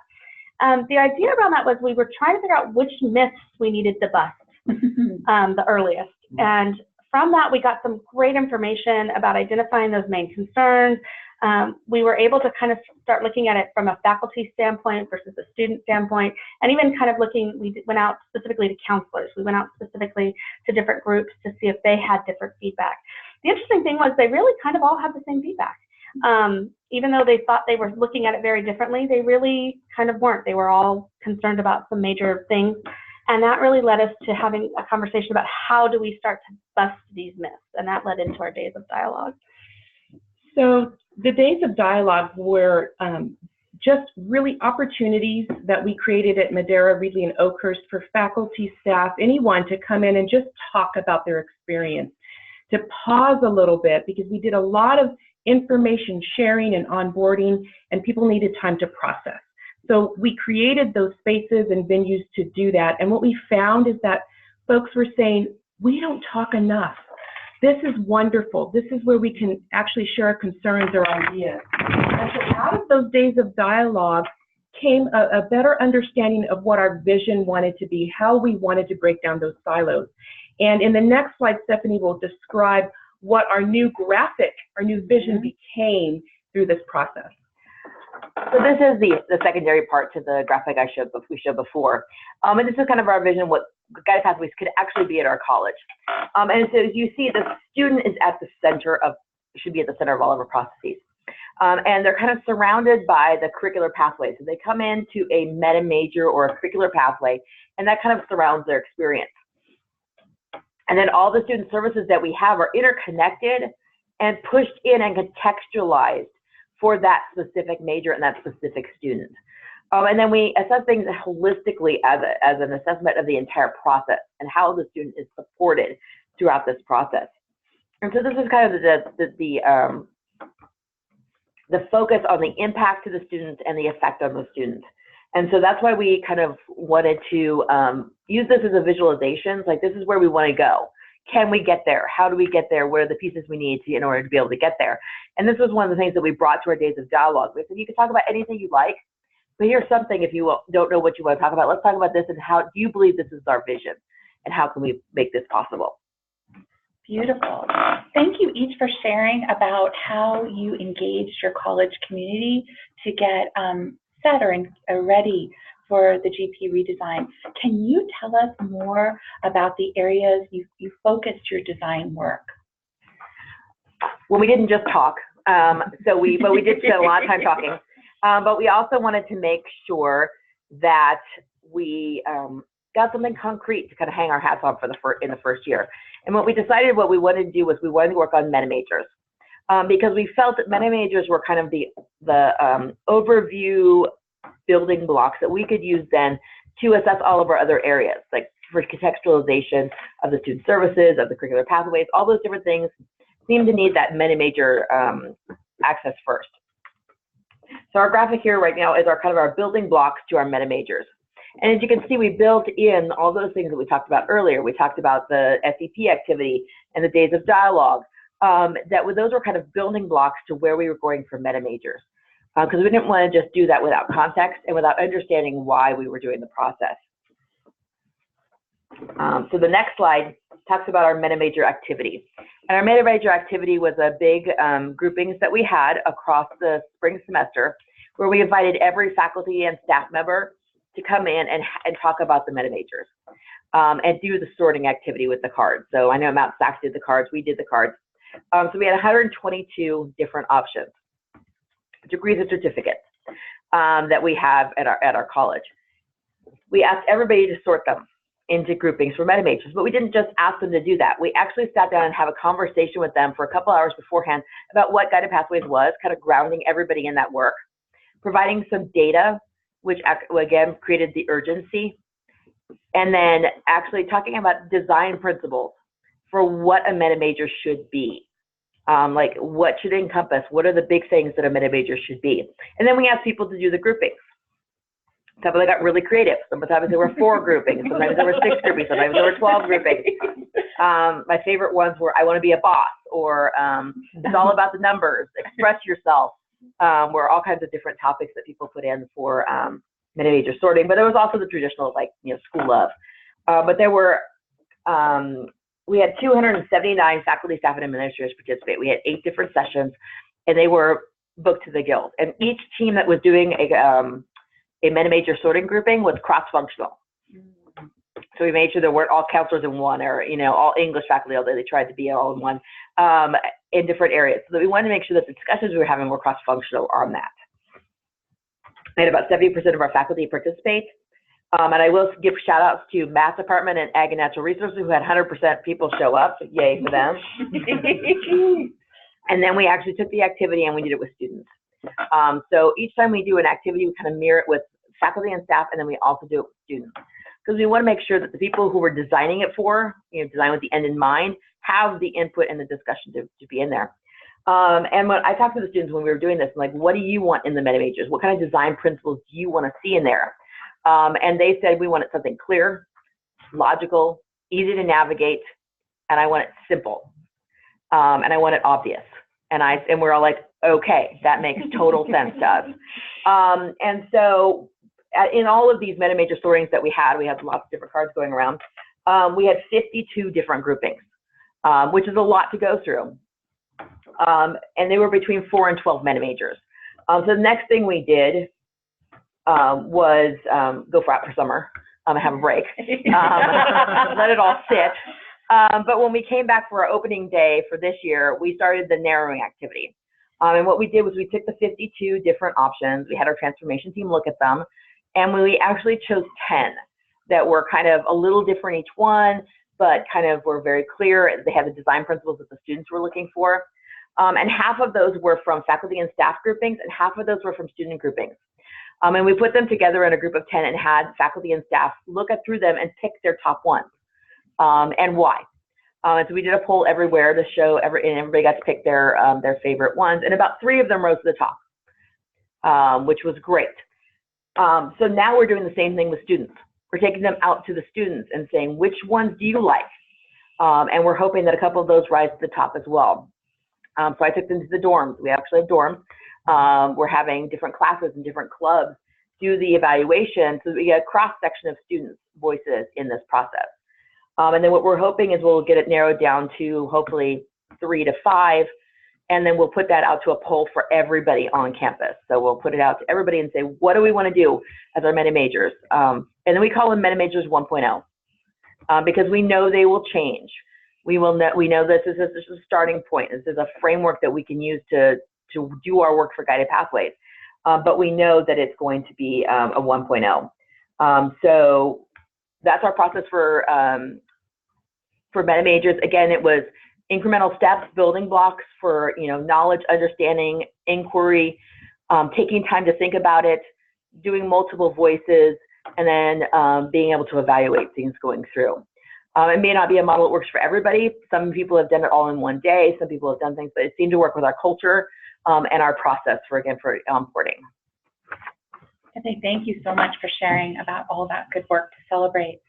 [SPEAKER 7] The idea around that was we were trying to figure out which myths we needed to bust the earliest. And from that, we got some great information about identifying those main concerns. We were able to kind of start looking at it from a faculty standpoint versus a student standpoint, and even kind of we went out specifically to counselors. We went out specifically to different groups to see if they had different feedback. The interesting thing was they really kind of all had the same feedback. Even though they thought they were looking at it very differently, they really kind of weren't. They were all concerned about some major things. And that really led us to having a conversation about how do we start to bust these myths. And that led into our days of dialogue.
[SPEAKER 3] So the days of dialogue were just really opportunities that we created at Madera, Reedley, and Oakhurst for faculty, staff, anyone to come in and just talk about their experience, to pause a little bit, because we did a lot of information sharing and onboarding, and people needed time to process. So we created those spaces and venues to do that. And what we found is that folks were saying, we don't talk enough. This is wonderful. This is where we can actually share our concerns or ideas. And so out of those days of dialogue came a better understanding of what our vision wanted to be, how we wanted to break down those silos. And in the next slide, Stephanie will describe what our new graphic, our new vision became through this process.
[SPEAKER 6] So this is the secondary part to the graphic we showed before. And this is kind of our vision, what guided pathways could actually be at our college. And so as you see, the student is at the center should be at the center of all of our processes. And they're kind of surrounded by the curricular pathways. So they come into a meta major or a curricular pathway, and that kind of surrounds their experience. And then all the student services that we have are interconnected and pushed in and contextualized for that specific major and that specific student. And then we assess things holistically as an assessment of the entire process and how the student is supported throughout this process. And so this is kind of the focus on the impact to the students and the effect on the students. And so that's why we kind of wanted to use this as a visualization, like this is where we want to go. Can we get there? How do we get there? What are the pieces we need in order to be able to get there? And this was one of the things that we brought to our days of dialogue. We said, you can talk about anything you like, but here's something, if you don't know what you want to talk about, let's talk about this, and how do you believe this is our vision, and how can we make this possible?
[SPEAKER 4] Beautiful. Thank you each for sharing about how you engaged your college community to get set or ready for the GP redesign. Can you tell us more about the areas you focused your design work?
[SPEAKER 6] Well, we didn't just talk, but we did spend a lot of time talking. But we also wanted to make sure that we got something concrete to kind of hang our hats on in the first year. And what we decided what we wanted to do was we wanted to work on meta majors, because we felt that meta majors were kind of the overview building blocks that we could use then to assess all of our other areas, like for contextualization of the student services, of the curricular pathways, all those different things seem to need that meta major access first. So our graphic here right now is kind of our building blocks to our meta majors. And as you can see, we built in all those things that we talked about earlier. We talked about the SEP activity and the days of dialogue. Those were kind of building blocks to where we were going for meta majors, because we didn't want to just do that without context and without understanding why we were doing the process. So the next slide talks about our meta major activity. And our meta major activity was a big groupings that we had across the spring semester, where we invited every faculty and staff member to come in and talk about the meta majors and do the sorting activity with the cards. So I know Mount Sac did the cards, we did the cards. So we had 122 different options, degrees and certificates that we have at our college. We asked everybody to sort them. into groupings for meta majors. But we didn't just ask them to do that. We actually sat down and have a conversation with them for a couple hours beforehand about what Guided Pathways was, kind of grounding everybody in that work, providing some data, which again created the urgency, and then actually talking about design principles for what a meta major should be. Like what should it encompass? What are the big things that a meta major should be? And then we asked people to do the groupings. Sometimes they got really creative. Sometimes there were 4 groupings. Sometimes there were 6 groupings. Sometimes there were 12 groupings. My favorite ones were I want to be a boss, or it's all about the numbers, express yourself. Were all kinds of different topics that people put in for meta major sorting. But there was also the traditional, like, school love. But there were, we had 279 faculty, staff, and administrators participate. We had 8 different sessions, and they were booked to the guild. And each team that was doing a meta major sorting grouping was cross-functional. So we made sure there weren't all counselors in one, or all English faculty, although they tried to be all in one, in different areas. So we wanted to make sure that the discussions we were having were cross-functional on that. We had about 70% of our faculty participate. And I will give shout outs to Math Department and Ag and Natural Resources, who had 100% people show up. Yay for them. And then we actually took the activity and we did it with students. So each time we do an activity, we kind of mirror it with faculty and staff, and then we also do it with students. Because we want to make sure that the people who we're designing it for, design with the end in mind, have the input and the discussion to be in there. And when I talked to the students when we were doing this, I'm like, what do you want in the meta majors? What kind of design principles do you want to see in there? And they said, we wanted something clear, logical, easy to navigate, and I want it simple. And I want it obvious. And we're all like, okay, that makes total sense to us. And so in all of these meta major sortings that we had lots of different cards going around. We had 52 different groupings, which is a lot to go through. And they were between 4 and 12 meta majors. So the next thing we did was go out for summer and have a break, let it all sit. But when we came back for our opening day for this year, we started the narrowing activity. And what we did was we took the 52 different options. We had our transformation team look at them, and we actually chose 10 that were kind of a little different each one, but kind of were very clear. They had the design principles that the students were looking for. And half of those were from faculty and staff groupings, and half of those were from student groupings. And we put them together in a group of 10 and had faculty and staff look through them and pick their top ones and why. And so we did a poll everywhere to show, and everybody got to pick their favorite ones. And about 3 of them rose to the top, which was great. So now we're doing the same thing with students. We're taking them out to the students and saying, which ones do you like? And we're hoping that a couple of those rise to the top as well. So I took them to the dorms. We actually have dorms. We're having different classes and different clubs do the evaluation so that we get a cross-section of students' voices in this process. And then what we're hoping is we'll get it narrowed down to hopefully 3 to 5, and then we'll put that out to a poll for everybody on campus. So we'll put it out to everybody and say, what do we want to do as our meta majors? And then we call them meta majors 1.0 because we know they will change. We know this is a starting point. This is a framework that we can use to do our work for Guided Pathways. But we know that it's going to be a 1.0. So that's our process for meta majors. Again, it was incremental steps, building blocks for knowledge, understanding, inquiry, taking time to think about it, doing multiple voices, and then being able to evaluate things going through. It may not be a model that works for everybody. Some people have done it all in one day. Some people have done things, but it seemed to work with our culture and our process for onboarding.
[SPEAKER 4] Tiffany, thank you so much for sharing about all that good work to celebrate.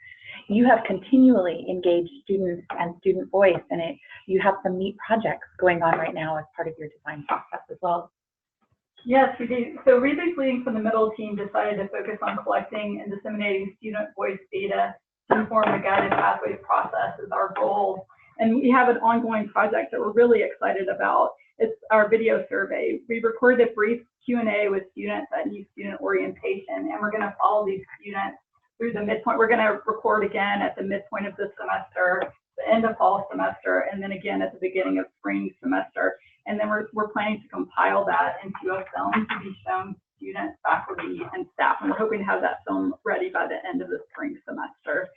[SPEAKER 4] You have continually engaged students and student voice, and you have some neat projects going on right now as part of your design process as well.
[SPEAKER 5] Yes, we do. So Reedley's Leading from the Middle team decided to focus on collecting and disseminating student voice data to inform the Guided Pathways process is our goal. And we have an ongoing project that we're really excited about. It's our video survey. We recorded a brief Q&A with students at new student orientation, and we're going to follow these students through the midpoint. We're going to record again at the midpoint of the semester, the end of fall semester, and then again at the beginning of spring semester. And then we're planning to compile that into a film to be shown to students, faculty, and staff. And we're hoping to have that film ready by the end of the spring semester.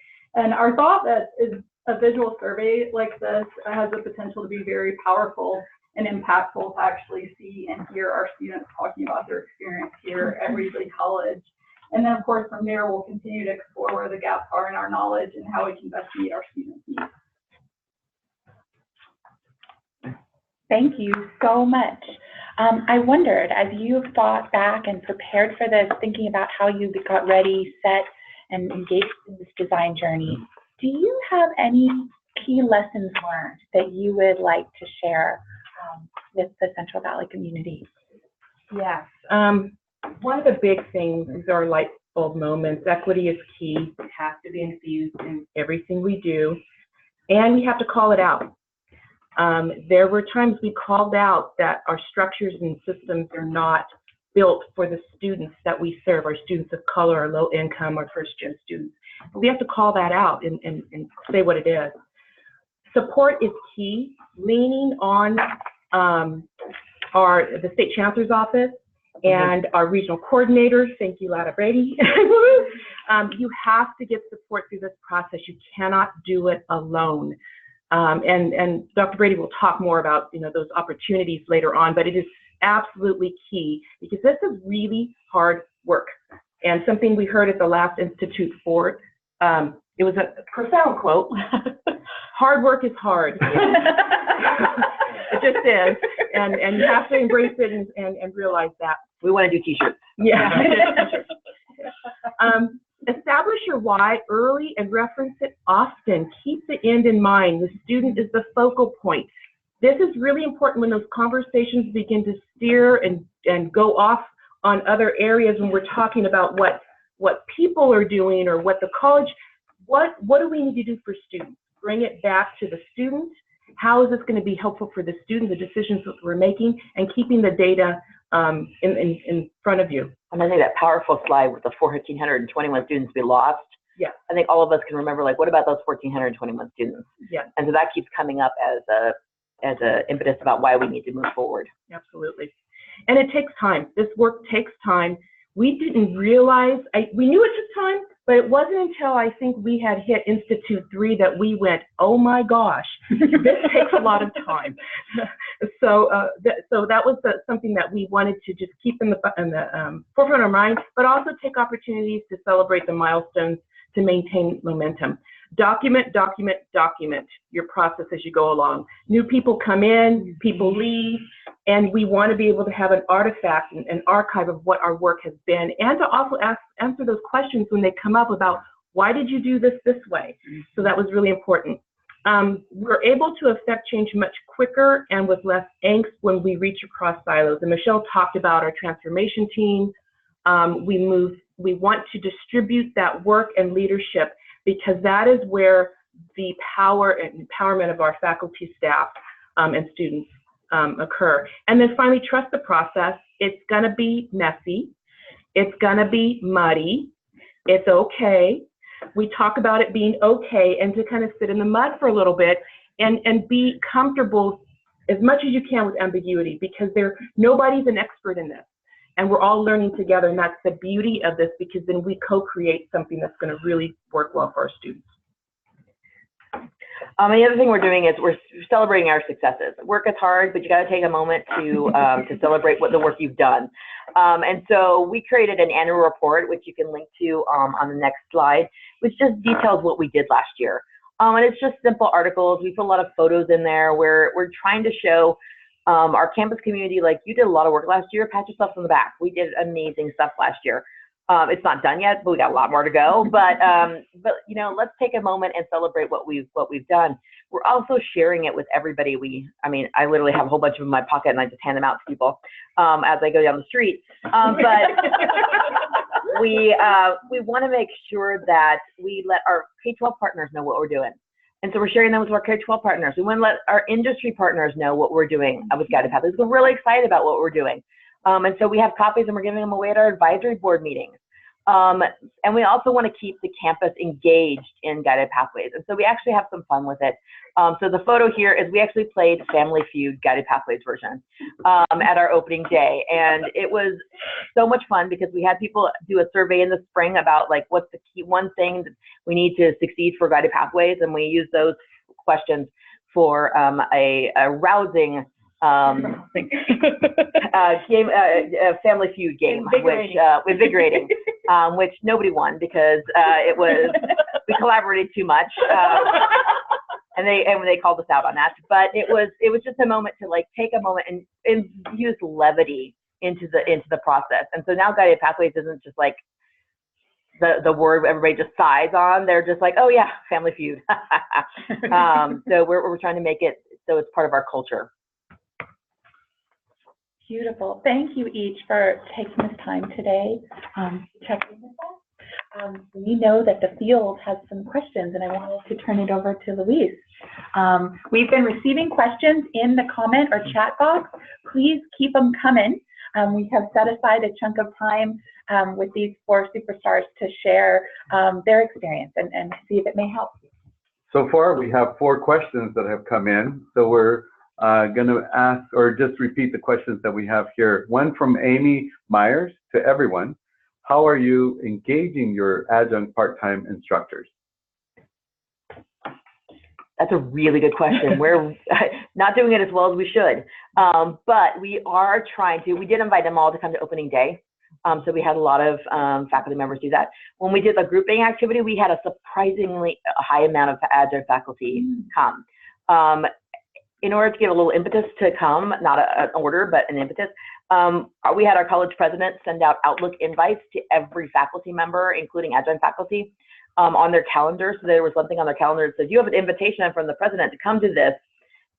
[SPEAKER 5] And our thought that is a visual survey like this has the potential to be very powerful and impactful to actually see and hear our students talking about their experience here at Reedley College. And then, of course, from there, we'll continue to explore where the gaps are in our knowledge and how we can best meet our students' needs.
[SPEAKER 4] Thank you so much. I wondered, as you've thought back and prepared for this, thinking about how you got ready, set, and engaged in this design journey, do you have any key lessons learned that you would like to share with the Central Valley community?
[SPEAKER 3] Yes. One of the big things is our light bulb moments. Equity is key. It has to be infused in everything we do, and we have to call it out. There were times we called out that our structures and systems are not built for the students that we serve, our students of color, our low income, our first-gen students. But we have to call that out and say what it is. Support is key. Leaning on the state chancellor's office and our regional coordinators. Thank you, Lara-Brady. You have to get support through this process. You cannot do it alone. And Dr. Brady will talk more about those opportunities later on, but it is absolutely key because this is really hard work. And something we heard at the last Institute for, it was a profound quote, hard work is hard. It just is, and you have to embrace it and realize that.
[SPEAKER 6] We want to do t-shirts.
[SPEAKER 3] Yeah. Establish your why early and reference it often. Keep the end in mind. The student is the focal point. This is really important when those conversations begin to steer and go off on other areas when we're talking about what people are doing or what the college, what do we need to do for students? Bring it back to the student. How is this going to be helpful for the student, the decisions that we're making, and keeping the data in front of you.
[SPEAKER 6] And I think that powerful slide with the 1,421 students we lost.
[SPEAKER 3] Yeah.
[SPEAKER 6] I think all of us can remember, like, what about those 1,421 students?
[SPEAKER 3] Yeah.
[SPEAKER 6] And so that keeps coming up as a impetus about why we need to move forward.
[SPEAKER 3] Absolutely. And it takes time. This work takes time. We didn't realize, we knew it took time, but it wasn't until I think we had hit Institute 3 that we went, oh my gosh, this takes a lot of time. So that was something that we wanted to just keep in the forefront of our mind, but also take opportunities to celebrate the milestones to maintain momentum. Document, document, document your process as you go along. New people come in, people leave, and we want to be able to have an artifact, an archive of what our work has been, and to also answer those questions when they come up about why did you do this way? So that was really important. We're able to affect change much quicker and with less angst when we reach across silos. And Michelle talked about our transformation team. We want to distribute that work and leadership because that is where the power and empowerment of our faculty, staff, and students occur. And then finally, trust the process. It's going to be messy. It's going to be muddy. It's okay. We talk about it being okay and to kind of sit in the mud for a little bit and be comfortable as much as you can with ambiguity because nobody's an expert in this. And we're all learning together, and that's the beauty of this because then we co-create something that's going to really work well for our students.
[SPEAKER 6] The other thing we're doing is we're celebrating our successes. Work is hard, but you got to take a moment to celebrate the work you've done. And so we created an annual report, which you can link to on the next slide, which just details what we did last year. And it's just simple articles. We put a lot of photos in there where we're trying to show our campus community, like, you did a lot of work last year, pat yourself on the back. We did amazing stuff last year. It's not done yet, but we got a lot more to go. But let's take a moment and celebrate what we've done. We're also sharing it with everybody. I literally have a whole bunch of them in my pocket, and I just hand them out to people as I go down the street. But we want to make sure that we let our K-12 partners know what we're doing. And so we're sharing them with our K-12 partners. We want to let our industry partners know what we're doing with Guided Pathways. We're really excited about what we're doing. And so we have copies and we're giving them away at our advisory board meetings. And we also want to keep the campus engaged in guided pathways. And so we actually have some fun with it. So the photo here is we actually played Family Feud guided pathways version at our opening day. And it was so much fun because we had people do a survey in the spring about like what's the key one thing that we need to succeed for guided pathways. And we used those questions for a rousing game, Family Feud game, invigorating, which nobody won because we collaborated too much, and they called us out on that. But it was just a moment to like take a moment and use levity into the process. And so now guided pathways isn't just like the word everybody just sighs on. They're just like, oh yeah, Family Feud. So we're trying to make it so it's part of our culture.
[SPEAKER 4] Beautiful. Thank you each for taking this time today, checking with us. We know that the field has some questions, and I wanted to turn it over to Louise. We've been receiving questions in the comment or chat box. Please keep them coming. We have set aside a chunk of time with these 4 superstars to share their experience and see if it may help.
[SPEAKER 1] So far, we have 4 questions that have come in. So we're going to ask or just repeat the questions that we have here. One from Amy Myers to everyone. How are you engaging your adjunct part-time instructors?
[SPEAKER 6] That's a really good question. We're not doing it as well as we should, but we are trying to. We did invite them all to come to opening day, so we had a lot of faculty members do that. When we did the grouping activity, we had a surprisingly high amount of adjunct faculty come. In order to get a little impetus to come, not an order, but an impetus, we had our college president send out Outlook invites to every faculty member, including adjunct faculty, on their calendar. So there was something on their calendar that said, you have an invitation from the president to come to this.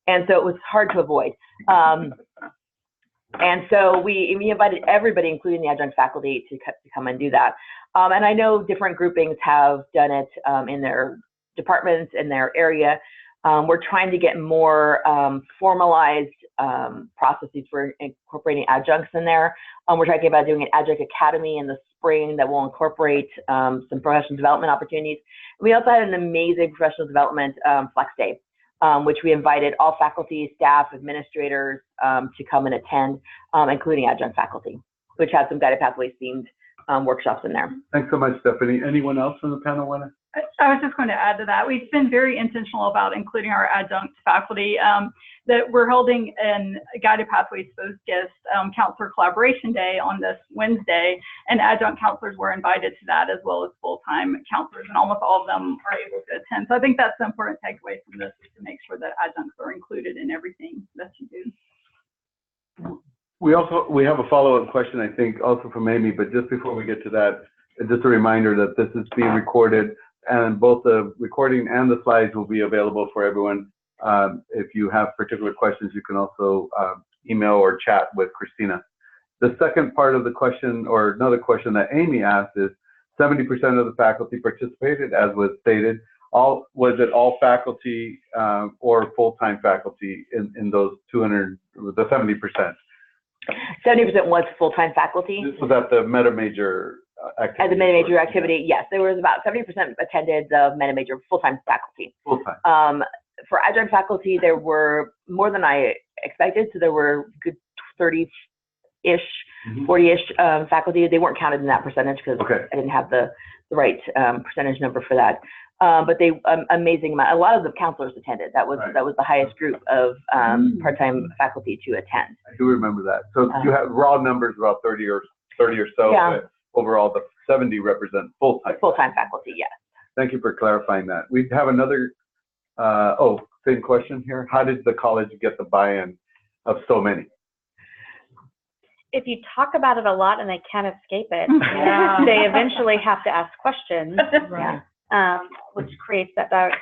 [SPEAKER 6] And so it was hard to avoid. And so we invited everybody, including the adjunct faculty, to come and do that. And I know different groupings have done it in their departments, in their area. We're trying to get more formalized processes for incorporating adjuncts in there. We're talking about doing an adjunct academy in the spring that will incorporate some professional development opportunities. We also had an amazing professional development flex day, which we invited all faculty, staff, administrators to come and attend, including adjunct faculty, which had some guided pathways themed workshops in there.
[SPEAKER 1] Thanks so much, Stephanie. Anyone else from the panel want to?
[SPEAKER 5] I was just going to add to that. We've been very intentional about including our adjunct faculty. That we're holding a Guided Pathways Focused Counselor Collaboration Day on this Wednesday, and adjunct counselors were invited to that as well as full-time counselors, and almost all of them are able to attend. So I think that's the important takeaway from this, is to make sure that adjuncts are included in everything that you do.
[SPEAKER 1] We have a follow-up question, I think, also from Amy, but just before we get to that, just a reminder that this is being recorded, and both the recording and the slides will be available for everyone. If you have particular questions, you can also email or chat with Christina. The second part of the question, or another question that Amy asked, is 70% of the faculty participated, as was stated. Was it all faculty or full-time faculty in those 200, the 70%?
[SPEAKER 6] 70% was full-time faculty.
[SPEAKER 1] This was at the meta-major activity.
[SPEAKER 6] At the meta-major activity, yes. There was about 70% attended the meta-major full-time faculty.
[SPEAKER 1] Full-time.
[SPEAKER 6] For adjunct faculty, there were more than I expected, so there were good 30-ish, 40-ish faculty. They weren't counted in that percentage because I didn't have the right percentage number for that. But they amazing amount. A lot of the counselors attended. That was the highest group of part-time faculty to attend.
[SPEAKER 1] I do remember that. So you have raw numbers about 30 or so.
[SPEAKER 6] Yeah.
[SPEAKER 1] But overall, the 70 represent full-time.
[SPEAKER 6] Full-time faculty, yes.
[SPEAKER 1] Thank you for clarifying that. We have another. Same question here. How did the college get the buy-in of so many?
[SPEAKER 7] If you talk about it a lot and they can't escape it, they eventually have to ask questions. Which creates that dialogue.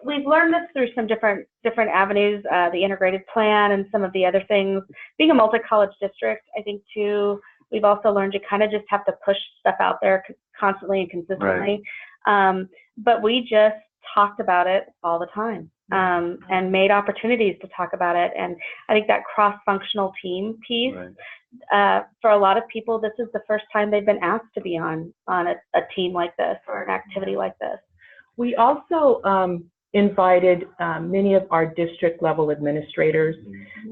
[SPEAKER 7] We've learned this through some different avenues, the integrated plan and some of the other things. Being a multi-college district, I think too, we've also learned you kind of just have to push stuff out there constantly and consistently. But we just talked about it all the time. and made opportunities to talk about it. And I think that cross-functional team piece, for a lot of people, this is the first time they've been asked to be on a team like this or an activity like this.
[SPEAKER 3] We also invited many of our district level administrators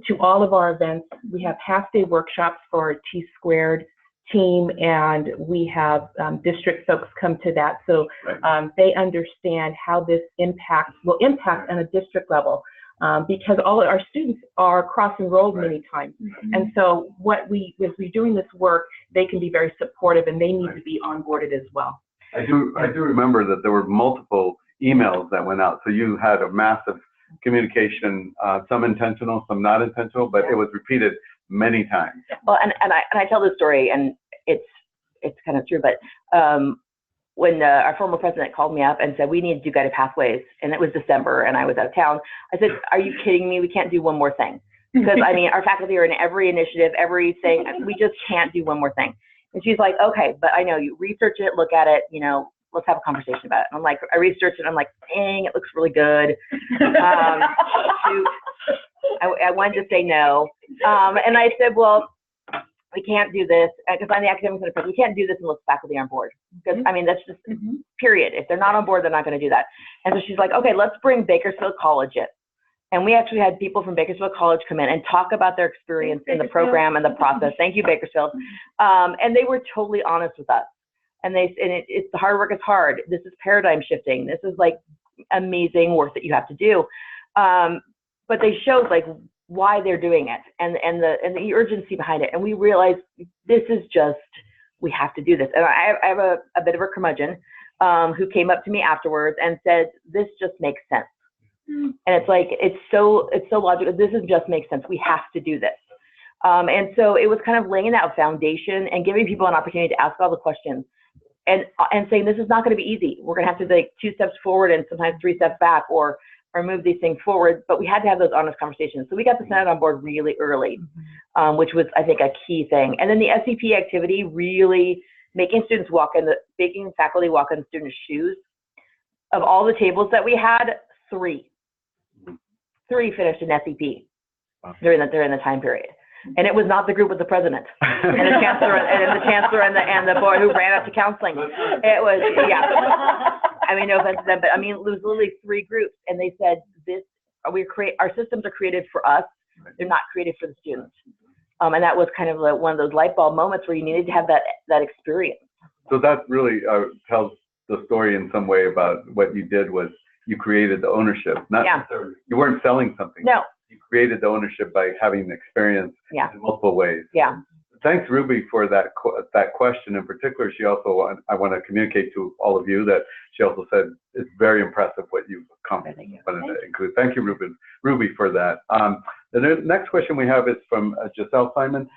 [SPEAKER 3] to all of our events. We have half-day workshops for our T-squared team, and we have district folks come to that, so they understand how this will impact on a district level, because all of our students are cross-enrolled many times, and so as we're doing this work, they can be very supportive, and they need to be onboarded as well.
[SPEAKER 1] I do remember that there were multiple emails that went out, so you had a massive communication, some intentional, some not intentional, but it was repeated many times.
[SPEAKER 6] Well, and I tell this story, and it's kind of true, but when our former president called me up and said we need to do guided pathways, and it was December and I was out of town, I said, are you kidding me? We can't do one more thing. Because I mean, our faculty are in every initiative, everything, we just can't do one more thing. And she's like, okay, but I know you research it, look at it, you know, let's have a conversation about it. And I'm like, I researched it, I'm like, dang, it looks really good. Shoot. I wanted to say no. And I said, well, we can't do this, because I'm the academic senate president, we can't do this unless faculty are on board. Because, I mean, that's just, period. If they're not on board, they're not going to do that. And so she's like, okay, let's bring Bakersfield College in. And we actually had people from Bakersfield College come in and talk about their experience in the program and the process. Thank you, Bakersfield. And they were totally honest with us. And it's the hard work is hard. This is paradigm shifting. This is like amazing work that you have to do. But they showed like why they're doing it and the urgency behind it. And we realized this is just, we have to do this. And I have a bit of a curmudgeon who came up to me afterwards and said, this just makes sense. And it's like, it's so logical. This is just makes sense. We have to do this. And so it was kind of laying that foundation and giving people an opportunity to ask all the questions and saying, this is not going to be easy. We're going to have to take 2 steps forward and sometimes 3 steps back or move these things forward. But we had to have those honest conversations. So we got the Senate on board really early, which was, I think, a key thing. And then the SCP activity, really making students making faculty walk in the students' shoes. Of all the tables that we had, 3 finished in SCP during the time period. And it was not the group with the president and the chancellor and the board who ran up to counseling. It was, yeah. I mean, no offense to them, but I mean, it was literally 3 groups, and they said our systems are created for us. They're not created for the students. And that was kind of one of those light bulb moments where you needed to have that experience.
[SPEAKER 1] So that really tells the story in some way about what you did was you created the ownership. Not necessarily, you weren't selling something.
[SPEAKER 6] No.
[SPEAKER 1] You created the ownership by having the experience in multiple ways.
[SPEAKER 6] Yeah.
[SPEAKER 1] Thanks, Ruby, for that question in particular. She also, I want to communicate to all of you that she also said it's very impressive what you've accomplished. Thank you, Ruby, for that. The next question we have is from Giselle Simon.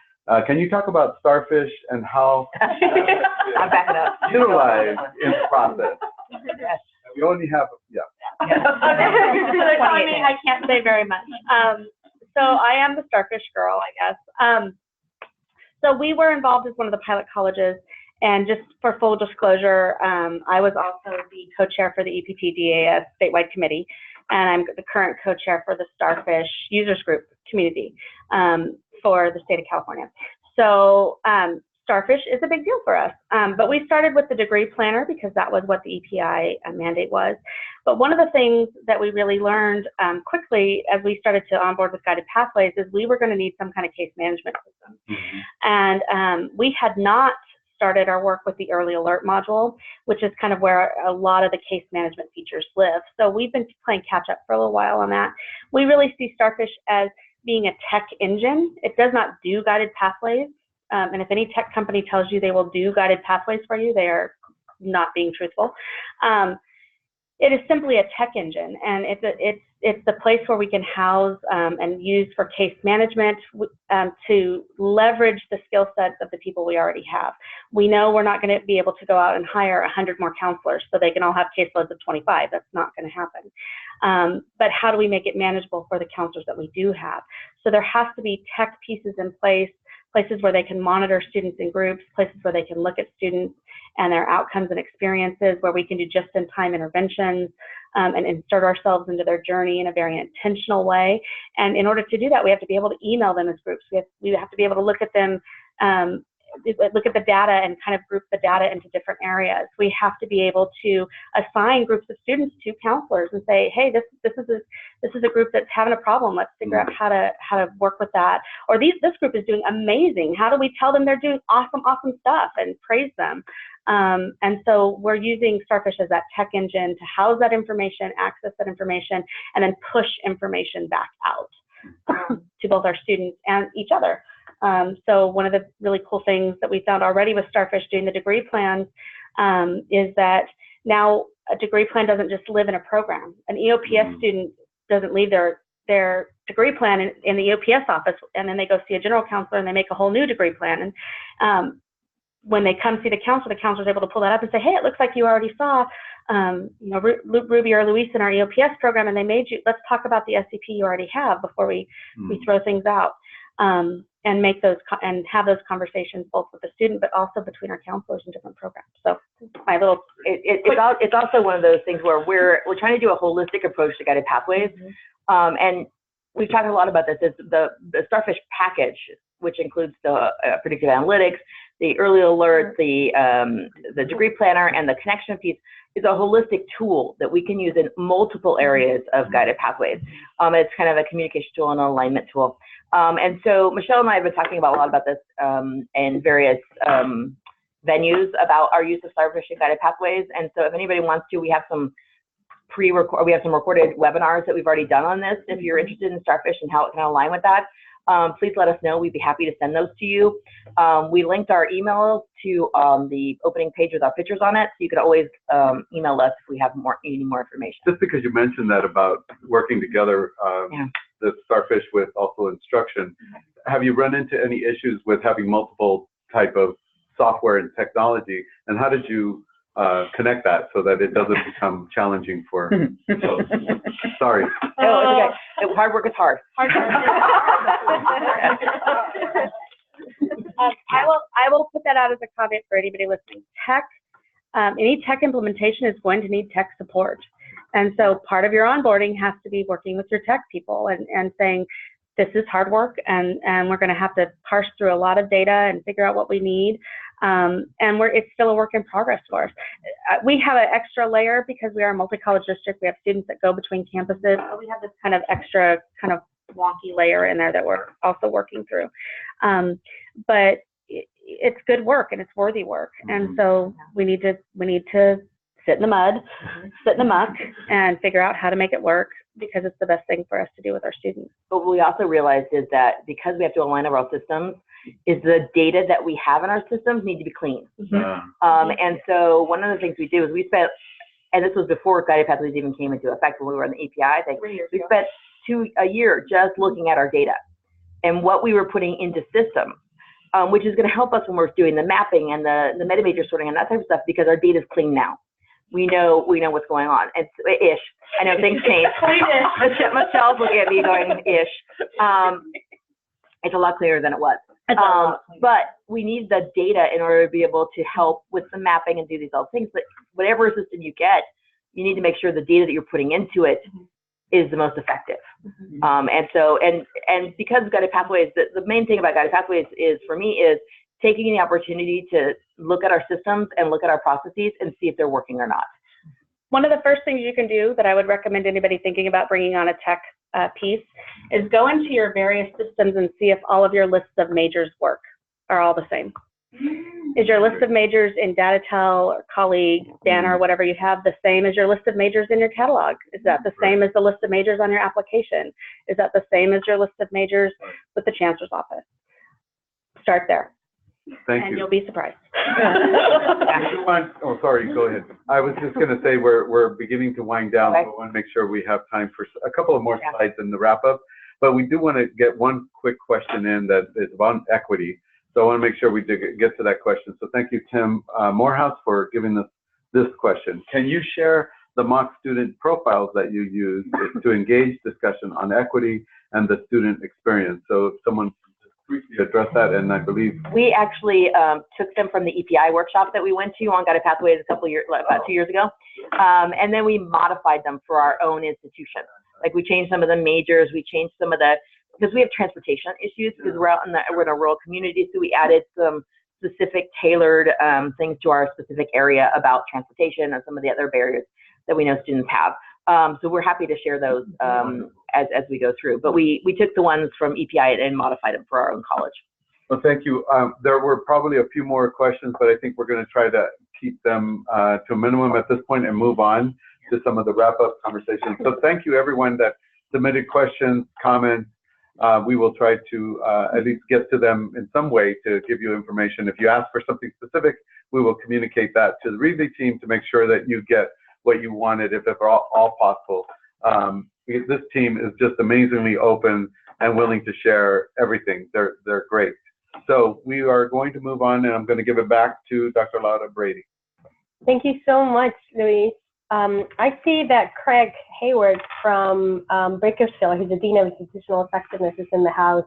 [SPEAKER 1] Can you talk about starfish and how
[SPEAKER 6] I'm backing up.
[SPEAKER 1] Utilized in the process?
[SPEAKER 7] Yes.
[SPEAKER 1] We only have,
[SPEAKER 7] For the timing, I can't say very much. So I am the starfish girl, I guess. So we were involved as one of the pilot colleges, and just for full disclosure, I was also the co-chair for the EPT-DAS statewide committee, and I'm the current co-chair for the Starfish Users Group community for the state of California. So starfish is a big deal for us, but we started with the degree planner because that was what the EPI mandate was. But one of the things that we really learned quickly as we started to onboard with guided pathways is we were going to need some kind of case management system. And we had not started our work with the early alert module, which is kind of where a lot of the case management features live. So we've been playing catch up for a little while on that. We really see Starfish as being a tech engine. It does not do guided pathways. And if any tech company tells you they will do guided pathways for you, they are not being truthful. It is simply a tech engine, and it's the place where we can house and use for case management to leverage the skill sets of the people we already have. We know we're not going to be able to go out and hire 100 more counselors so they can all have caseloads of 25. That's not going to happen. But how do we make it manageable for the counselors that we do have? So there has to be tech pieces in place places where they can monitor students in groups, places where they can look at students and their outcomes and experiences, where we can do just-in-time interventions and insert ourselves into their journey in a very intentional way. And in order to do that, we have to be able to email them as groups. We have to be able to look at them, look at the data and kind of group the data into different areas. We have to be able to assign groups of students to counselors and say, hey, this is a group that's having a problem. Let's figure out how to work with that. Or this group is doing amazing. How do we tell them they're doing awesome stuff and praise them? And so we're using Starfish as that tech engine to house that information, access that information, and then push information back out to both our students and each other. So one of the really cool things that we found already with Starfish doing the degree plans is that now a degree plan doesn't just live in a program. An EOPS student doesn't leave their degree plan in the EOPS office and then they go see a general counselor and they make a whole new degree plan. And when they come see the counselor is able to pull that up and say, hey, it looks like you already saw Ruby or Luis in our EOPS program and they made you, let's talk about the SCP you already have before we throw things out. And make those and have those conversations both with the student, but also between our counselors in different programs. So my little,
[SPEAKER 6] it's also one of those things where we're trying to do a holistic approach to guided pathways, and we've talked a lot about this. It's the Starfish package, which includes the predictive analytics, the early alert, the degree planner, and the connection piece. Is a holistic tool that we can use in multiple areas of guided pathways. It's kind of a communication tool and an alignment tool. And so Michelle and I have been talking a lot about this in various venues about our use of Starfish and guided pathways. And so if anybody wants to, we have some recorded webinars that we've already done on this. If you're interested in Starfish and how it can align with that, please let us know. We'd be happy to send those to you. We linked our email to the opening page with our pictures on it, so you could always email us if we have any more information.
[SPEAKER 1] Just because you mentioned that about working together, the Starfish with also instruction, have you run into any issues with having multiple type of software and technology, and how did you connect that so that it doesn't become challenging for folks? Sorry.
[SPEAKER 6] Oh, it's okay. Hard work is hard.
[SPEAKER 7] I will put that out as a caveat for anybody listening. Any tech implementation is going to need tech support. And so part of your onboarding has to be working with your tech people and saying, this is hard work and we're going to have to parse through a lot of data and figure out what we need. And it's still a work in progress for us. We have an extra layer because we are a multi-college district. We have students that go between campuses. So we have this kind of extra kind of wonky layer in there that we're also working through. But it's good work and it's worthy work. And so we need to sit in the mud, sit in the muck, and figure out how to make it work because it's the best thing for us to do with our students.
[SPEAKER 6] But what we also realized is that because we have to align our systems, is the data that we have in our systems need to be clean. And so one of the things we do is we spent, and this was before guided pathways even came into effect when we were on the API, I think, we spent a year just looking at our data and what we were putting into systems, which is going to help us when we're doing the mapping and the meta major sorting and that type of stuff because our data is clean now. We know what's going on. It's ish. I know things change. Michelle's looking at me going ish. It's a lot clearer than it was. But we need the data in order to be able to help with the mapping and do these other things. But whatever system you get, you need to make sure the data that you're putting into it is the most effective. And so, and because of guided pathways, the main thing about guided pathways is, for me, is taking the opportunity to look at our systems and look at our processes and see if they're working or not.
[SPEAKER 7] One of the first things you can do that I would recommend anybody thinking about bringing on a tech piece is go into your various systems and see if all of your lists of majors are all the same. Is your list of majors in DataTel or Colleague, Banner, whatever you have, the same as your list of majors in your catalog? Is that the same as the list of majors on your application? Is that the same as your list of majors with the Chancellor's Office? Start there.
[SPEAKER 1] Thank you.
[SPEAKER 7] And you'll be surprised.
[SPEAKER 1] Oh, sorry, go ahead. I was just going to say we're beginning to wind down, so I want to make sure we have time for a couple of more slides in the wrap-up. But we do want to get one quick question in that is about equity. So I want to make sure we get to that question. So thank you, Tim Morehouse, for giving us this question. Can you share the mock student profiles that you use to engage discussion on equity and the student experience? So if someone just briefly you addressed that, and I believe
[SPEAKER 6] We actually took them from the EPI workshop that we went to on Guided Pathways about 2 years ago, and then we modified them for our own institution. Like we changed some of the majors, we changed some of the, because we have transportation issues because we're in a rural community, so we added some specific tailored things to our specific area about transportation and some of the other barriers that we know students have. So we're happy to share those as we go through. But we took the ones from EPI and modified them for our own college.
[SPEAKER 1] well, thank you. There were probably a few more questions, but I think we're going to try to keep them to a minimum at this point and move on to some of the wrap-up conversations. So thank you, everyone that submitted questions, comments. We will try to at least get to them in some way to give you information. If you ask for something specific, we will communicate that to the Reedley team to make sure that you get what you wanted, if at all possible. This team is just amazingly open and willing to share everything. They're great. So we are going to move on, and I'm going to give it back to Dr. Lara-Brady.
[SPEAKER 2] Thank you so much, Luis. I see that Craig Hayward from Bakersfield, who's the Dean of Institutional Effectiveness, is in the house.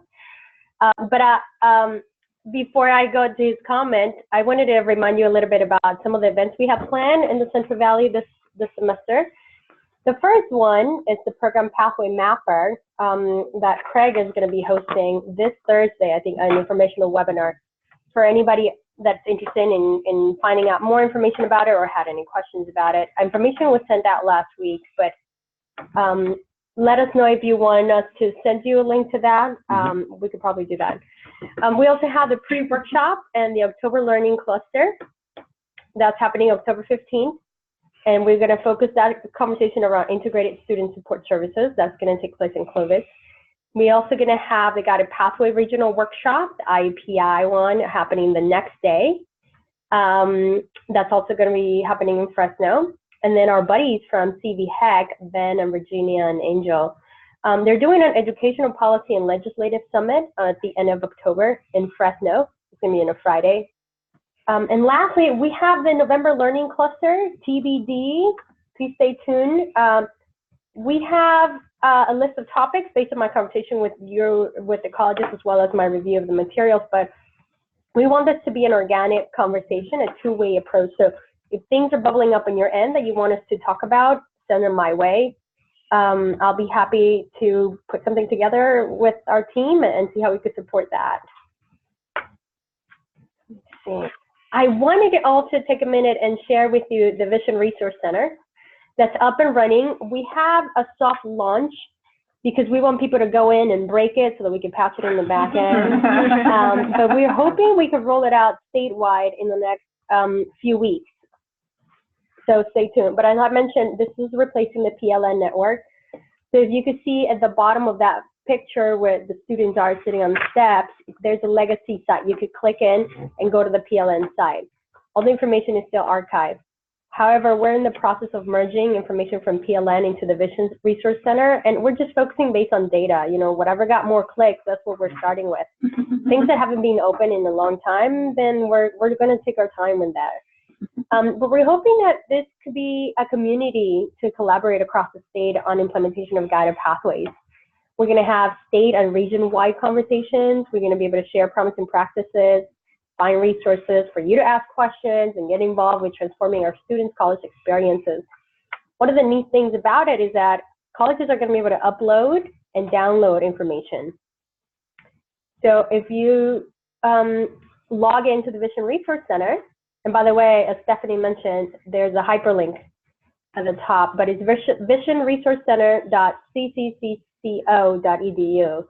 [SPEAKER 2] Before I go to his comment, I wanted to remind you a little bit about some of the events we have planned in the Central Valley this semester. The first one is the program Pathway Mapper that Craig is going to be hosting this Thursday, I think, an informational webinar for anybody that's interested in finding out more information about it or had any questions about it. Information was sent out last week, but let us know if you want us to send you a link to that. We could probably do that. We also have the pre-workshop and the October Learning Cluster. That's happening October 15th. And we're going to focus that conversation around integrated student support services. That's going to take place in Clovis. We're also going to have the Guided Pathway Regional Workshop, the IPI one, happening the next day. That's also going to be happening in Fresno. And then our buddies from CV Heck, Ben and Virginia and Angel, they're doing an educational policy and legislative summit at the end of October in Fresno. It's going to be on a Friday. And lastly, we have the November Learning Cluster, TBD. Please stay tuned. We have a list of topics based on my conversation with the colleges, as well as my review of the materials, but we want this to be an organic conversation, a two-way approach. So if things are bubbling up on your end that you want us to talk about, send them my way. I'll be happy to put something together with our team and see how we could support that. Let's see. I wanted to also take a minute and share with you the Vision Resource Center that's up and running. We have a soft launch because we want people to go in and break it so that we can patch it in the back end. But we're hoping we could roll it out statewide in the next few weeks. So stay tuned. But as I mentioned, this is replacing the PLN network. So if you could see at the bottom of that picture where the students are sitting on the steps, there's a legacy site. You could click in and go to the PLN site. All the information is still archived. However, we're in the process of merging information from PLN into the Vision Resource Center, and we're just focusing based on data. You know, whatever got more clicks, that's what we're starting with. Things that haven't been open in a long time, then we're going to take our time with that. But we're hoping that this could be a community to collaborate across the state on implementation of guided pathways. We're going to have state and region-wide conversations. We're going to be able to share promising practices, find resources for you to ask questions, and get involved with transforming our students' college experiences. One of the neat things about it is that colleges are going to be able to upload and download information. So if you log into the Vision Resource Center, and by the way, as Stephanie mentioned, there's a hyperlink at the top, but it's visionresourcecenter.ccco.edu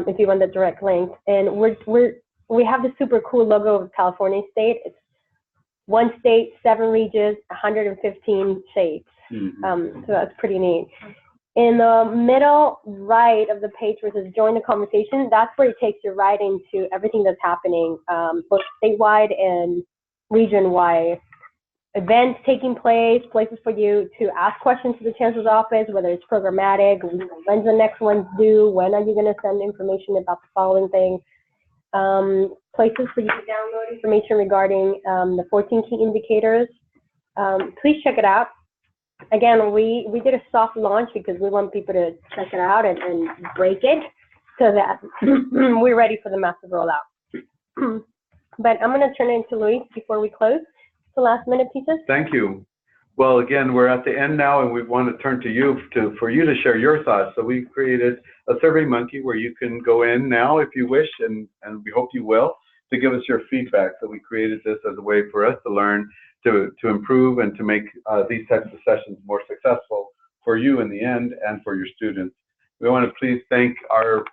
[SPEAKER 2] if you want the direct link. And we have the super cool logo of California State. It's one state, 7 regions, 115 states. So that's pretty neat. In the middle right of the page where it says join the conversation, that's where it takes you right into everything that's happening, both statewide and region-wide. Events taking place, places for you to ask questions to the Chancellor's office, whether it's programmatic, when's the next one's due, when are you going to send information about the following thing, places for you to download information regarding the 14 key indicators. Please check it out. Again, we did a soft launch because we want people to check it out and break it. so that we're ready for the massive rollout. But I'm going to turn it to Luis before we close. The last minute pieces.
[SPEAKER 1] Thank you. Well, again, we're at the end now, and we want to turn to you for you to share your thoughts. So we created a Survey Monkey where you can go in now if you wish, and we hope you will, to give us your feedback. So we created this as a way for us to learn, to improve, and to make these types of sessions more successful for you in the end and for your students. We want to please thank our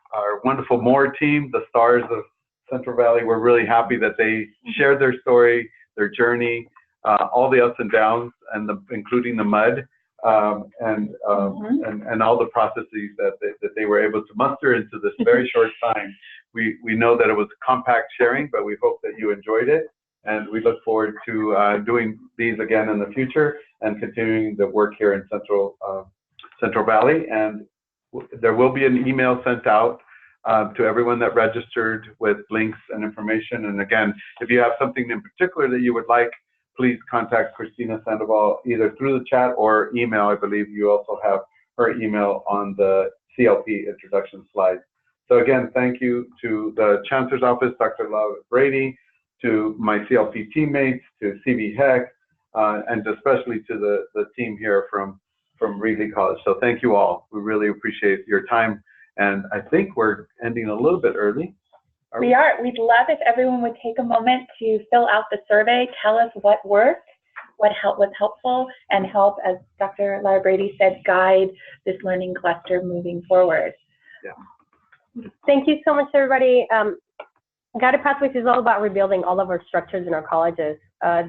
[SPEAKER 1] wonderful MORE team, the stars of Central Valley. We're really happy that they shared their story, their journey, all the ups and downs, and including the mud, and all the processes that they were able to muster into this very short time. We know that it was compact sharing, but we hope that you enjoyed it, and we look forward to doing these again in the future and continuing the work here in Central Valley. And there will be an email sent out to everyone that registered with links and information. And again, if you have something in particular that you would like, please contact Christina Sandoval either through the chat or email. I believe you also have her email on the CLP introduction slide. So again, thank you to the Chancellor's Office, Dr. Lara-Brady, to my CLP teammates, to CV Heck, and especially to the team here from Reedley College. So thank you all. We really appreciate your time. And I think we're ending a little bit early.
[SPEAKER 4] We are. We'd love if everyone would take a moment to fill out the survey, tell us what worked, what was helpful, and help, as Dr. Lara-Brady said, guide this learning cluster moving forward.
[SPEAKER 1] Yeah.
[SPEAKER 2] Thank you so much, everybody. Guided Pathways is all about rebuilding all of our structures in our colleges.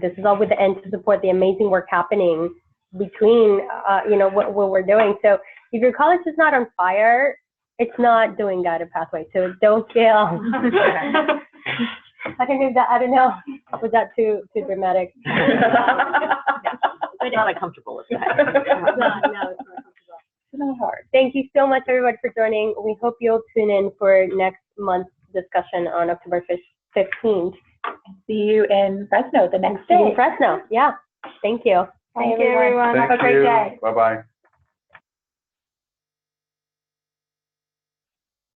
[SPEAKER 2] This is all with the end to support the amazing work happening between, what we're doing. So if your college is not on fire, it's not doing Guided Pathways. So don't feel. I can do that. I don't know. Was that too dramatic?
[SPEAKER 6] I'm not uncomfortable with that.
[SPEAKER 2] No, it's not comfortable.
[SPEAKER 4] It's not hard.
[SPEAKER 2] Thank you so much, everybody, for joining. We hope you'll tune in for next month's discussion on October 15th.
[SPEAKER 4] See you in Fresno the next
[SPEAKER 2] See you
[SPEAKER 4] day.
[SPEAKER 2] in Fresno. Yeah. Thank you.
[SPEAKER 5] Thank you, everyone.
[SPEAKER 1] Thank
[SPEAKER 5] Have a great
[SPEAKER 1] you.
[SPEAKER 5] day.
[SPEAKER 1] Bye-bye.